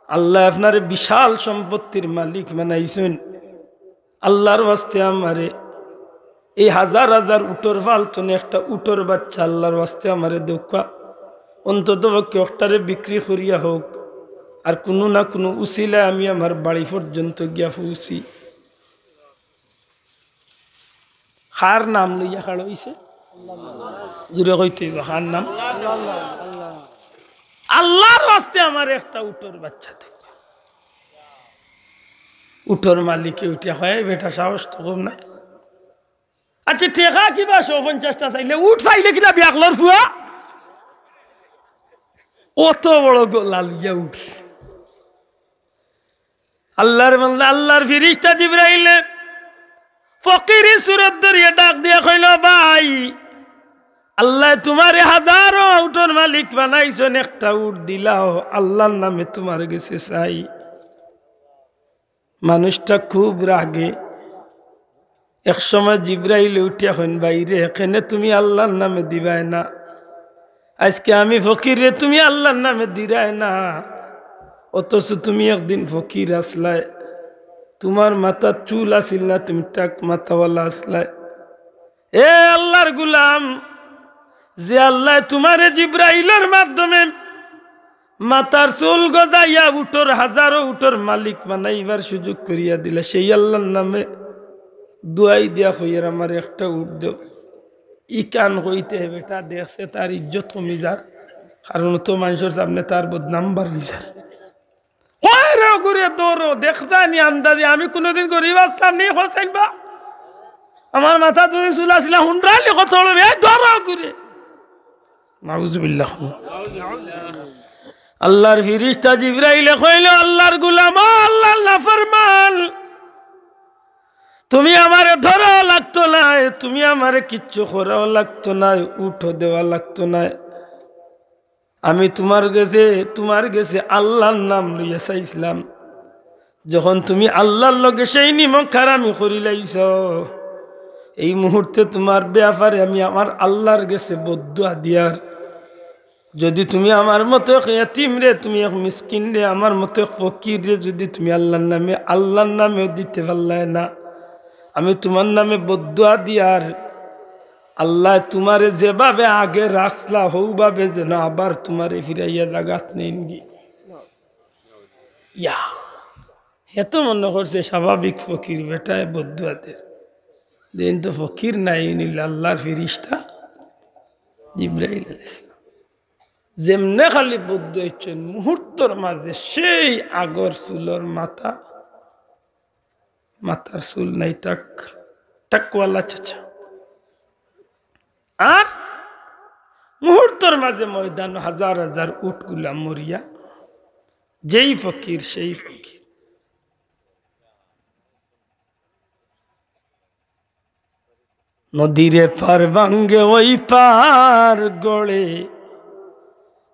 আল্লাহ আপনার বিশাল সম্পত্তির মালিক বানাইছেন আল্লাহর ওয়াস্তে আমারে এই হাজার হাজার উটর ফালতনে একটা উটর বাচ্চা আল্লাহর ওয়াস্তে আমারে দোকা অন্তত পক্ষে একটারে বিক্রি করিয়া হোক আর কোনো না কোনো উসিলে আমি আমার বাড়ি পর্যন্ত গিয়া পৌঁছি খার নাম লইয়া খাড় হইছে জুড়ে কইতে খার নাম আল্লাহর ওয়াস্তে আমার একটা উটর বাচ্চা দোকা উটর মালিকে উঠিয়া হয় বেটা সাহস তো কম নাই আচ্ছা টেকা কিবা 150টা চাইলে উঠ চাইলে কিনা বিয়াকলর ফুয়া অত বড় গোলা লইয়া উঠছে আল্লাহর বান্দা আল্লাহর ফেরেশতা জিবরাইল ফকির সুরত ধরিয়া ডাক দিয়া কইল ভাই আল্লাহ তোমারে হাজারো উটের মালিক বানাইছেন একটা উট দিলাও আল্লাহর নামে তোমার কাছে চাই মানুষটা খুব রাগে এক সময় জিবরাইল উঠিয়া কইন বাইরে এখানে তুমি আল্লাহর নামে দিবাই না আজকে আমি ফকির রে তুমি আল্লাহর নামে দিরাই না অথচ তুমি একদিন ফকির আসলাই তোমার মাথা চুল আসিল না তুমি টাক মাথাওয়ালা আসলাই এ আল্লাহর গুলাম যে আল্লাহ তোমারে জিবরাইলের মাধ্যমে মাথার চুল গজাইয়া উটর হাজারো উটর মালিক বানাইবার সুযোগ করিয়া দিলে সেই আল্লাহর নামে দুয়াই দিয়া হইয়ার আমার একটা উট দেও ই কান হইতে বেটা দেখছে তার ইজ্জত কমি যার কারণ তো মানুষের সামনে তার বদনাম বাড়ি যায় ঘুরে দৌড়ো দেখতানি আন্দাজে আমি কোনোদিন গরিব আসতাম নেই হোসেনবা আমার মাথা ধরে চুলাছিল হুন্ড্রালি কথা হলো ধরো ঘুরে নাউজুবিল্লাহ আল্লাহর ফেরেশতা জিবরাইল কইল আল্লাহর গোলাম আল্লাহর নাফরমান তুমি আমারে ধরা লাগতো না তুমি আমারে কিচ্ছু করাও লাগতো না উঠো দেওয়া লাগতো না আমি তোমার কাছে আল্লাহর নাম লইয়া চাইছিলাম যখন তুমি আল্লাহর লগে সেই নিমক খারামি করি লাইছ এই মুহূর্তে তোমার ব্যাপারে আমি আমার আল্লাহর কাছে বদদুয়া দিয়ার যদি তুমি আমার মতো ইয়াতিম রে, তুমি এক মিসকিন রে, আমার মতো ফকির রে যদি তুমি আল্লাহর নামেও দিতে পারলে না, আমি তোমার নামে বদুয়া দিয়ার আল্লাহ তোমারে যেভাবে আগে রাখলা হৌভাবে যেন আবার তোমারে ফিরাইয়া জাগাত নেন গি। ইয়া এত মনে করছে স্বাভাবিক ফকির বেটায় বদুয়াদের দিন তো ফকির নাই, নিল আল্লাহর ফিরিস্তা জিবরাইল আলাইহিস সালাম যেমনে খালি বদুয়া হচ্ছেন মুহূর্তর মাঝে সেই আগর চুলর মাথার চুল নাই টাকওয়ালা চাচা, আর মুহূর্তর মাঝে ময়দান হাজার হাজার উটগুলা মরিয়া, যেই ফকির সেই ফকির। নদীরে পার ভাঙ্গে ওই পার গড়ে,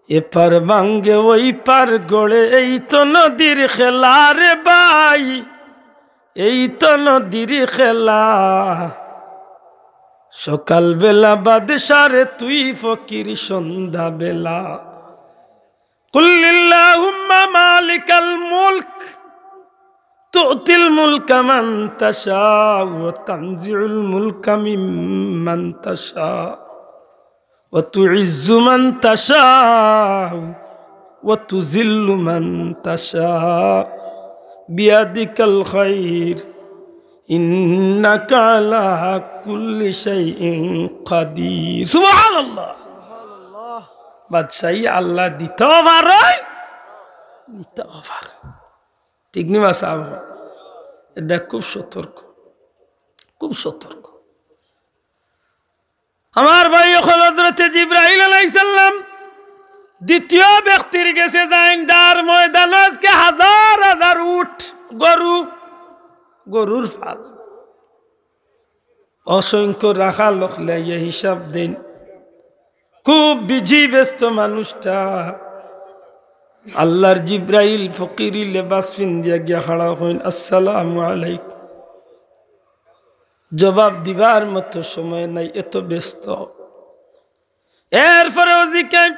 এপার ভাঙ্গে ওই পার গড়ে, এই তো নদীর খেলা রে ভাই, এই তো নদীর খেলা। সকাল বেলা বাদশারে তুই ফকির সন্ধ্যা বেলা। কুল্লিল্লাহুম্মা মালিকাল মুলক তুতিল মুলকা মান তাশা ওয়া তানজিউল মুলকা মিম্মান তাশা ওয়া তুইজ্জু মান তাশা ওয়া তুযিল্লু মান তাশা বিয়াদিকাল খায়র ইন্নাকা আলা কুল্লি শাইইন কাদির। সুবহানাল্লাহ। বাদশাহী আল্লাহ দিতেও পারে, নিতেও পারে। ঠিক নি বা সাহেব? এটা খুব সতর্ক, খুব সতর্ক। আমার ভাই হযরত জিবরাইল আলাইহিস সালাম দ্বিতীয় ব্যক্তির কাছে যান, দার ময়দানে আজকে হাজার হাজার উট, গরুর ফাল, অসংখ্য রাখা লোক লাইয়া হিসাব দেন। খুব বিজি ব্যস্ত মানুষটা। আল্লাহর জিব্রাইল ফকিরি লেবাস পিন্দিয়া গিয়া খাড়া হইন, আসসালামু আলাইকুম। জবাব দিবার মতো সময় নাই, এত ব্যস্ত। এরপরেও জিজ্ঞেস,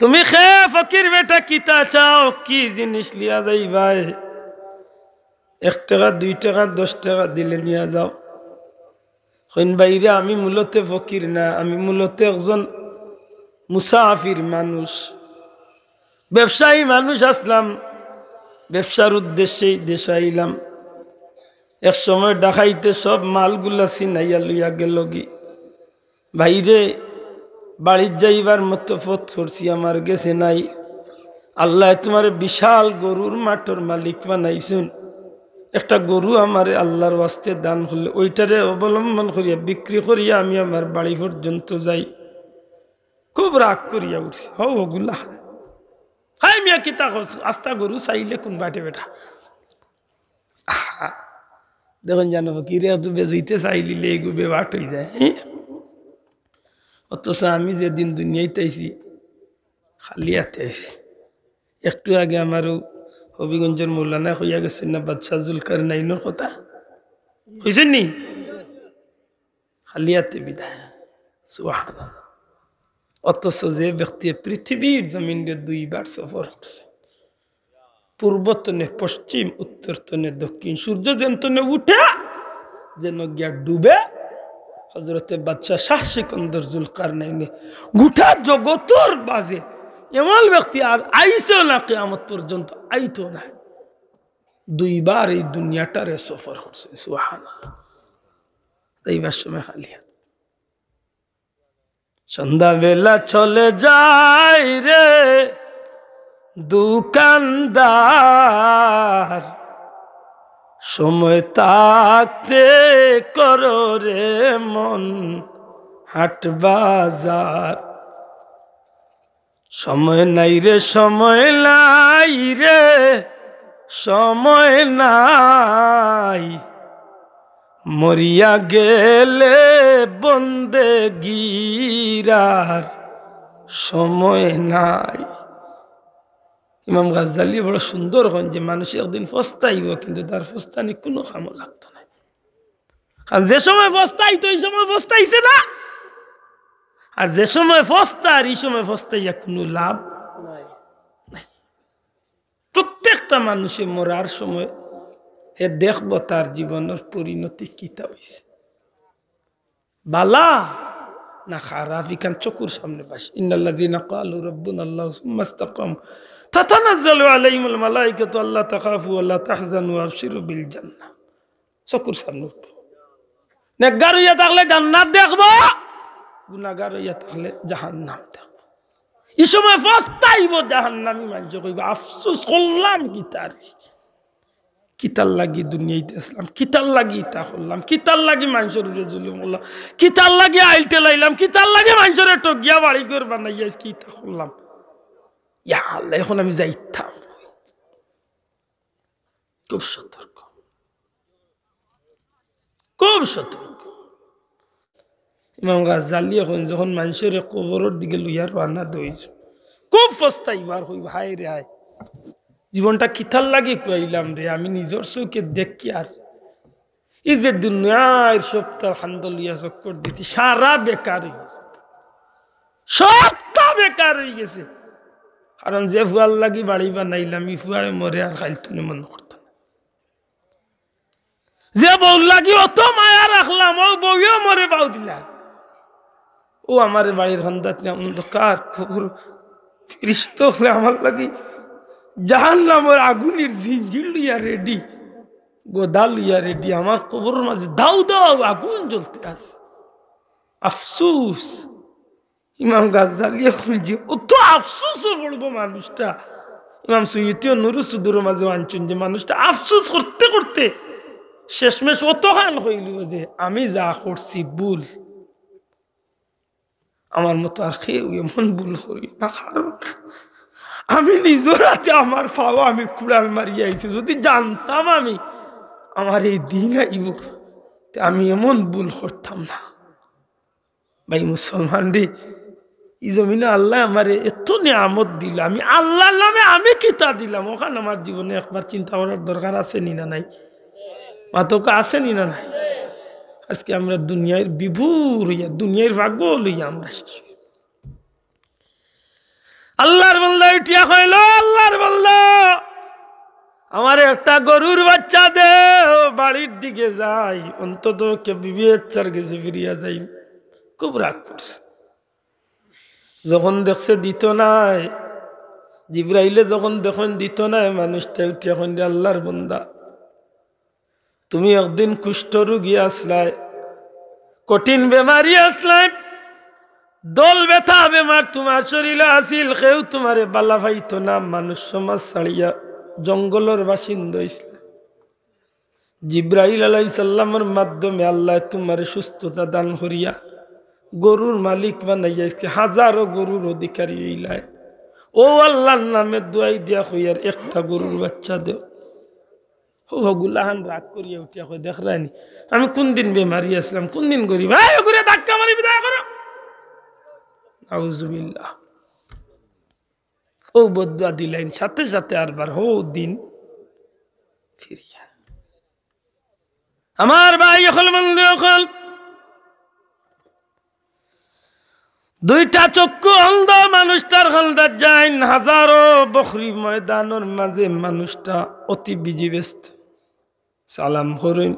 তুমি খে ফকির বেটা কিতা চাও, কি জিনিস লিয়া যাই ভাই? 1 টাকা 2 টাকা 10 টাকা দিলে নিয়ে যাও। কইন বাইরে আমি মূলত ফকির না, আমি মূলত একজন মুসাফির মানুষ, ব্যবসায়ী মানুষ আসলাম, ব্যবসার উদ্দেশ্যেই দেশে আইলাম। এক সময় ডাকাইতে সব মালগুলা ছিনাইয়া লইয়া গেল গি। বাইরে বাড়ির যাইবার মতো পথ করছি, আমার গেছে নাই। আল্লাহ তোমার বিশাল গরুর মাঠর মালিক বানাইছেন, একটা গরু আমারে আল্লাহর ওয়াস্তে দান করলে ওইটারে অবলম্বন করিয়া বিক্রি করিয়া আমি আমার বাড়ি পর্যন্ত যাই। খুব রাগ করিয়া উঠছি, ওগুলা হাই মিয়া কিতা করছো, আস্তা গরু চাইলে কোন বাটে বেটা। দেখুন জানো কিরে বেজিতে চাইলিলে এগুবে বাট হয়ে যায়। অথচ আমি যেদিন দুনিয়াতে আইছি খালি হাতে আইছি। একটু আগে আমারও হবিগঞ্জের মৌলানা হইয়া গেছেন না বাদশাহ জুলকারনাইনের কথা, হয়েছেন নি? খালি হাতে বিদায়। সুবহানাল্লাহ। অথচ যে ব্যক্তি পৃথিবীর জমিনে 2 বার সফর করছে, পূর্বতনে পশ্চিম, উত্তরতনে দক্ষিণ, সূর্য যেন্তনে উঠে যেন গিয়া ডুবে, হযরতে বাদশাহ শাহ সিকন্দর জুলকারনাইনে গোটা জগতর বাজে এমন ব্যক্তি আর আইসও না, কিয়ামত পর্যন্ত আইতো না। 2 বার এই দুনিয়াটারে সফর করছে। সুবহানাল্লাহ। এইবার সময় খালি হাত। সন্ধ্যাবেলা চলে যায় রে দোকানদার, সময় থাকতে করো রে মন হাট বাজার। সময় নাই রে, সময় নাই রে, সময় নাই, মরিয়া গেলে বন্দেগীর সময় নাই। ইমাম গাজ্জালি বড় সুন্দর হন যে মানুষ একদিন ফস্তাইব, কিন্তু তার ফস্তানি কোনো কামও লাগতো না। কারণ যে সময় ফস্তাইতো ওই সময় ফস্তাইছে না, আর যে সময় ফস্তা আর এই সময় ফস্তাইয়া কোনো লাভ নাই। প্রত্যেকটা মানুষের মরার সময় হে দেখব তার জীবনের পরিণতি কিতা হইছে, বালা না খারাপ। ইখান চকুর সামনে বাস ইন্নাল্লাযীনা ক্বালু রাব্বুনাল্লাহু সুম্মা ইসতাকামু তাতানাজ্জালু আলাইহিমুল মালায়েকাতু আল্লা তাখাফু ওয়া লা তাহজানু ওয়া আবশিরু বিল জান্নাহ। চকুর সামনে নেকগার হইয়া থাকলে জান্নাত দেখব, গুনাহগার হইয়া থাকলে জাহান্নাম দেখব। এই সময় পস্তাইব জাহান্নামী মানুষ কইব আফসোস করলাম কি তার, কিতার লাগি দুনিয়াতে আসলাম, কিতার লাগি ইতা করলাম, কিতার লাগি মানুষের উপরে জুলুম করলাম, কিতার লাগি আইলতে লাইলাম, কিতার লাগি মানুষের টগিয়া বাড়ি ঘর বানাইয়া কিতা করলাম। ইয়া আল্লাহ, এখন আমি যাইতাম। খুব সতর্ক, খুব সতর্ক। ইমাম গাজ্জালী এখন যখন মানুষের কবরের দিকে লইয়া রানা দইছ, খুব পস্তাইবার হইব, হায় রে হায় জীবনটা কিতার লাগে কইলাম রে, আমি নিজের চোখে দেখি। আর এই যে দুনিয়ার সপ্তাহ খান্দ লইয়া চক্কর দিছি, সারা বেকার হয়ে গেছে, সবটা বেকার হয়ে গেছে। কারণ যে ফুয়ার লাগি বাড়ি বানাইলাম, ই ফুয়ারে মরে আর খাইতুনি মনে করতো না। যে বউ লাগি অত মায়া রাখলাম, ও বউও মরে বাউ দিলাম। ও আমার বাড়ির খান্দাত অন্ধকার খবর ফিরিস্ত হলে আমার লাগি জাহান্নামের আগুনের জিঞ্জির লইয়া রেডি, গোদা লইয়া রেডি, আমার কবরের মাঝে দাও দাও আগুন জ্বলতে আছে। আফসুস ইমাম গাজ্জালী খুঁজে অত আফসুসও পড়বো মানুষটা। ইমাম সৈয়দীও নুরুসুদুর মাঝে আনছেন যে মানুষটা আফসুস করতে করতে শেষমেশ অত হান হইল যে আমি যা করছি ভুল, আমার মতো আর কেউ এমন ভুল করি না। কারণ আমি নিজের হাতে আমার ফাওয়া আমি কুড়াল মারিয়ে আইছি, যদি জানতাম আমি আমার এই দিন আইব আমি এমন ভুল করতাম না। ভাই মুসলমান রে, এই জমিনে আল্লাহ আমার এত নিয়ামত দিল, আমি আল্লাহর নামে আমি কিতা দিলাম। ওখানে আমার জীবনে একবার চিন্তা করার দরকার আছে নি না নাই? মাতকা আছে নি না নাই? আজকে আমরা দুনিয়ার বিভোর হইয়া, দুনিয়ার পাগল হইয়া আমরা শেষ। আল্লাহর বান্দা উঠিয়া কইল, আল্লাহর বান্দা আমার একটা গরুর বাচ্চা দে, বাড়ির দিকে যাই, অন্তত কে বিবি চার গেছে ফিরিয়া যাই। খুব রাগ করছে। যখন দেখছে দিত নাই, জিবরাইলে যখন দেখুন দিত নাই, মানুষটা উঠিয়া কইল, আল্লাহর বান্দা তুমি একদিন কুষ্ঠ রোগী আসলাই, কঠিন বেমারি আসলাই, দল ব্যথা বেমার তোমার শরীরে আসিল, কেউ তোমারে বালা পাইতো না, মানুষ সমাজ ছাড়িয়া জঙ্গলের বাসিন্দা হইছিল। জিব্রাইল আলাইহিস সালামের মাধ্যমে আল্লাহ তোমার সুস্থতা দান করিয়া গরুর মালিক বানাইয়া হাজারো গরুর অধিকারী হইলাই। ও আল্লাহর নামে দোয়াই দিয়া হইয়ার একটা গরুর বাচ্চা দেও। গুলাহান রাগ করিয়া উঠিয়া কই, দেখ রানি আমি কোন দিন বেমারি আসলাম, কোন দিন গরিব, ঘুরে ধাক্কা মারি বিদায় করো। আউযুবিল্লাহ। ও বদুয়া দিলেন, সাথে সাথে আরবার হো দিন ফিরিয়া। আমার ভাই হল বন্ধু হল, দুইটা চক্ষু অন্ধ মানুষটার হলদার যায়, হাজারো বকরি ময়দানের মাঝে মানুষটা অতি বিজি ব্যস্ত। সালাম করেন,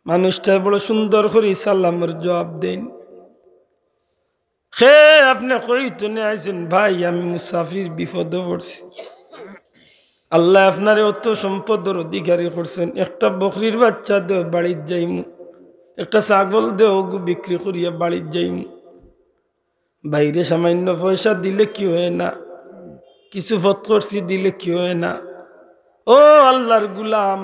মানুষটা বড় সুন্দর করে সালামের জবাব দেন। খে আপনি কই তুনে আইছেন? ভাই আমি মুসাফির, বিপদে পড়ছি, আল্লাহ আপনারে অত সম্পদের অধিকারী করছেন, একটা বকরির বাচ্চা দেও বাড়ির যাইমু, একটা ছাগল দেও বিক্রি করিয়া বাড়ির যাইমু। বাইরে সামান্য পয়সা দিলে কি হয় না, কিছু ফত করছি দিলে কি হয় না। ও আল্লাহর গুলাম,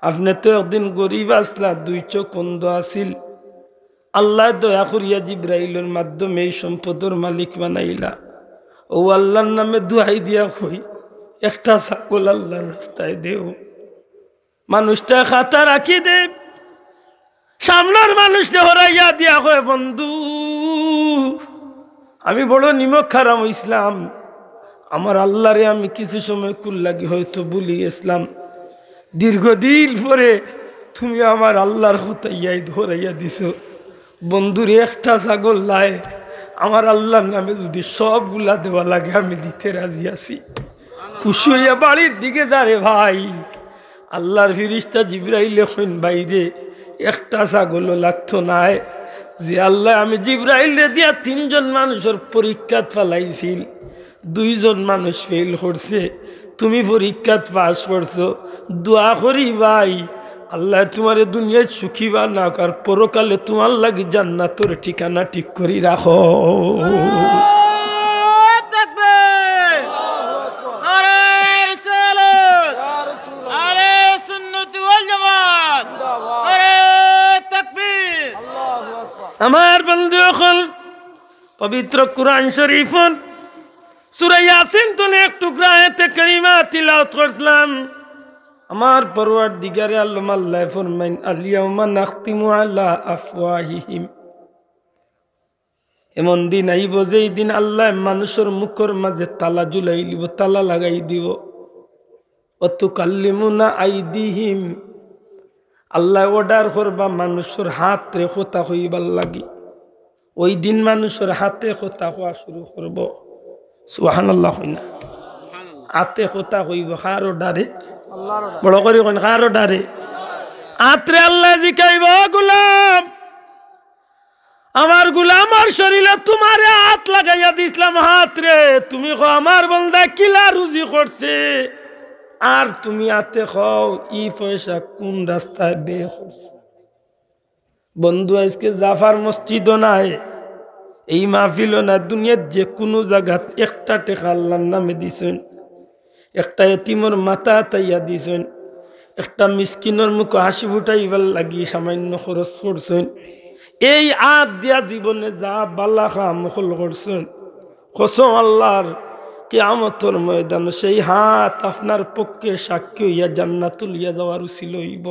আপনি তো একদিন গরিব আসলা, দুই চোখ অন্ধ আসিল, আল্লাহ দয়া করিয়া জিব্রাইলের মাধ্যমে এই সম্পদের মালিক বানাইলা। ও আল্লাহর নামে দুহাই দিয়া কই, একটা ছাগল আল্লাহর রাস্তায় দেও। মানুষটা খাতা রাখি দে, সামনের মানুষটা হরাইয়া দিয়া কয়, বন্ধু আমি বড় নিমক খারাম ইসলাম, আমার আল্লাহরে আমি কিছু সময় কুল লাগি হয়তো ভুলি গেছিলাম, দীর্ঘদিন পরে তুমি আমার আল্লাহর হতাইয়াই ধরাইয়া দিছ। বন্ধুরে একটা ছাগল লাই আমার আল্লাহর নামে যদি সবগুলা দেওয়া লাগে আমি দিতে রাজি আছি। খুশি হইয়া বাড়ির দিকে যারে ভাই, আল্লাহর ফিরিস্তা জিব্রাইল এখন বাইরে একটা ছাগলও লাগতো নাই। যে আল্লাহ আমি জিব্রাইল রে দিয়া 3 জন মানুষের পরীক্ষাত ফেলাইছিল, 2 জন মানুষ ফেল করছে, তুমি পরীক্ষাত পাস করছো। দোয়া করি ভাই আল্লাহ তোমারে দুনিয়ায় সুখী বানাক, আর পরকালে তোমার লাগি জান্নাতের ঠিকানা ঠিক করি রাখো। আমার বন্ধু এখন পবিত্র কুরআন শরীফ সূরা ইয়াসিন তুলে এক টুকরা আয়াতে কারিমা তিলাওয়াত করছিলাম। আমার পরওয়ারদিগারে আল্লাহ ফরমাইন আল-ইয়াউমা নাখতিমু আলা আফওয়াহিহিম, এমন দিন আইব যেই দিন আল্লাহ মানুষের মুখের মাঝে তালা ঝুলাই দিব, তালা লাগাই দিব। অতুকাল্লিমুনা আইদিহিম, আল্লাহ অর্ডার করবা মানুষের হাত রে কথা হইবার লাগি। ওই দিন মানুষের হাতে কথা হওয়া শুরু করব। সুবহানাল্লাহ হইনা, হাতে কথা হইব কার অর্ডারে? বড় করে কইন কার অর্ডারে? হাতরে আল্লাহ জিকাইব, গোলাম আমার গোলামার শরীরে তোমারে হাত লাগাইয়া দিছিলাম, হাত রে তুমি কো আমার বন্দা কিলা রুজি করছে, আর তুমি হাতে খাও ই পয়সা কোন রাস্তায় বে করছে। বন্ধু আজকে জাফার মসজিদ নাই, এই মাহফিল না, দুনিয়ার যে কোনো জায়গাত একটা টেকা আল্লাহর নামে দিছেন, একটা এতিমর মাথা তাইয়া দিছেন, একটা মিসকিনের মুখ হাসি ফুটাইবার লাগি সামান্য খরচ করছেন। এই আদ দিয়া জীবনে যা বাল্লা কামল করছেন, কসম আল্লাহর কিয়ামতের ময়দান সেই হাত আপনার পক্ষে সাক্ষী হইয়া জান্নাতুল ইয়া যাওয়ার উসিলা হইব।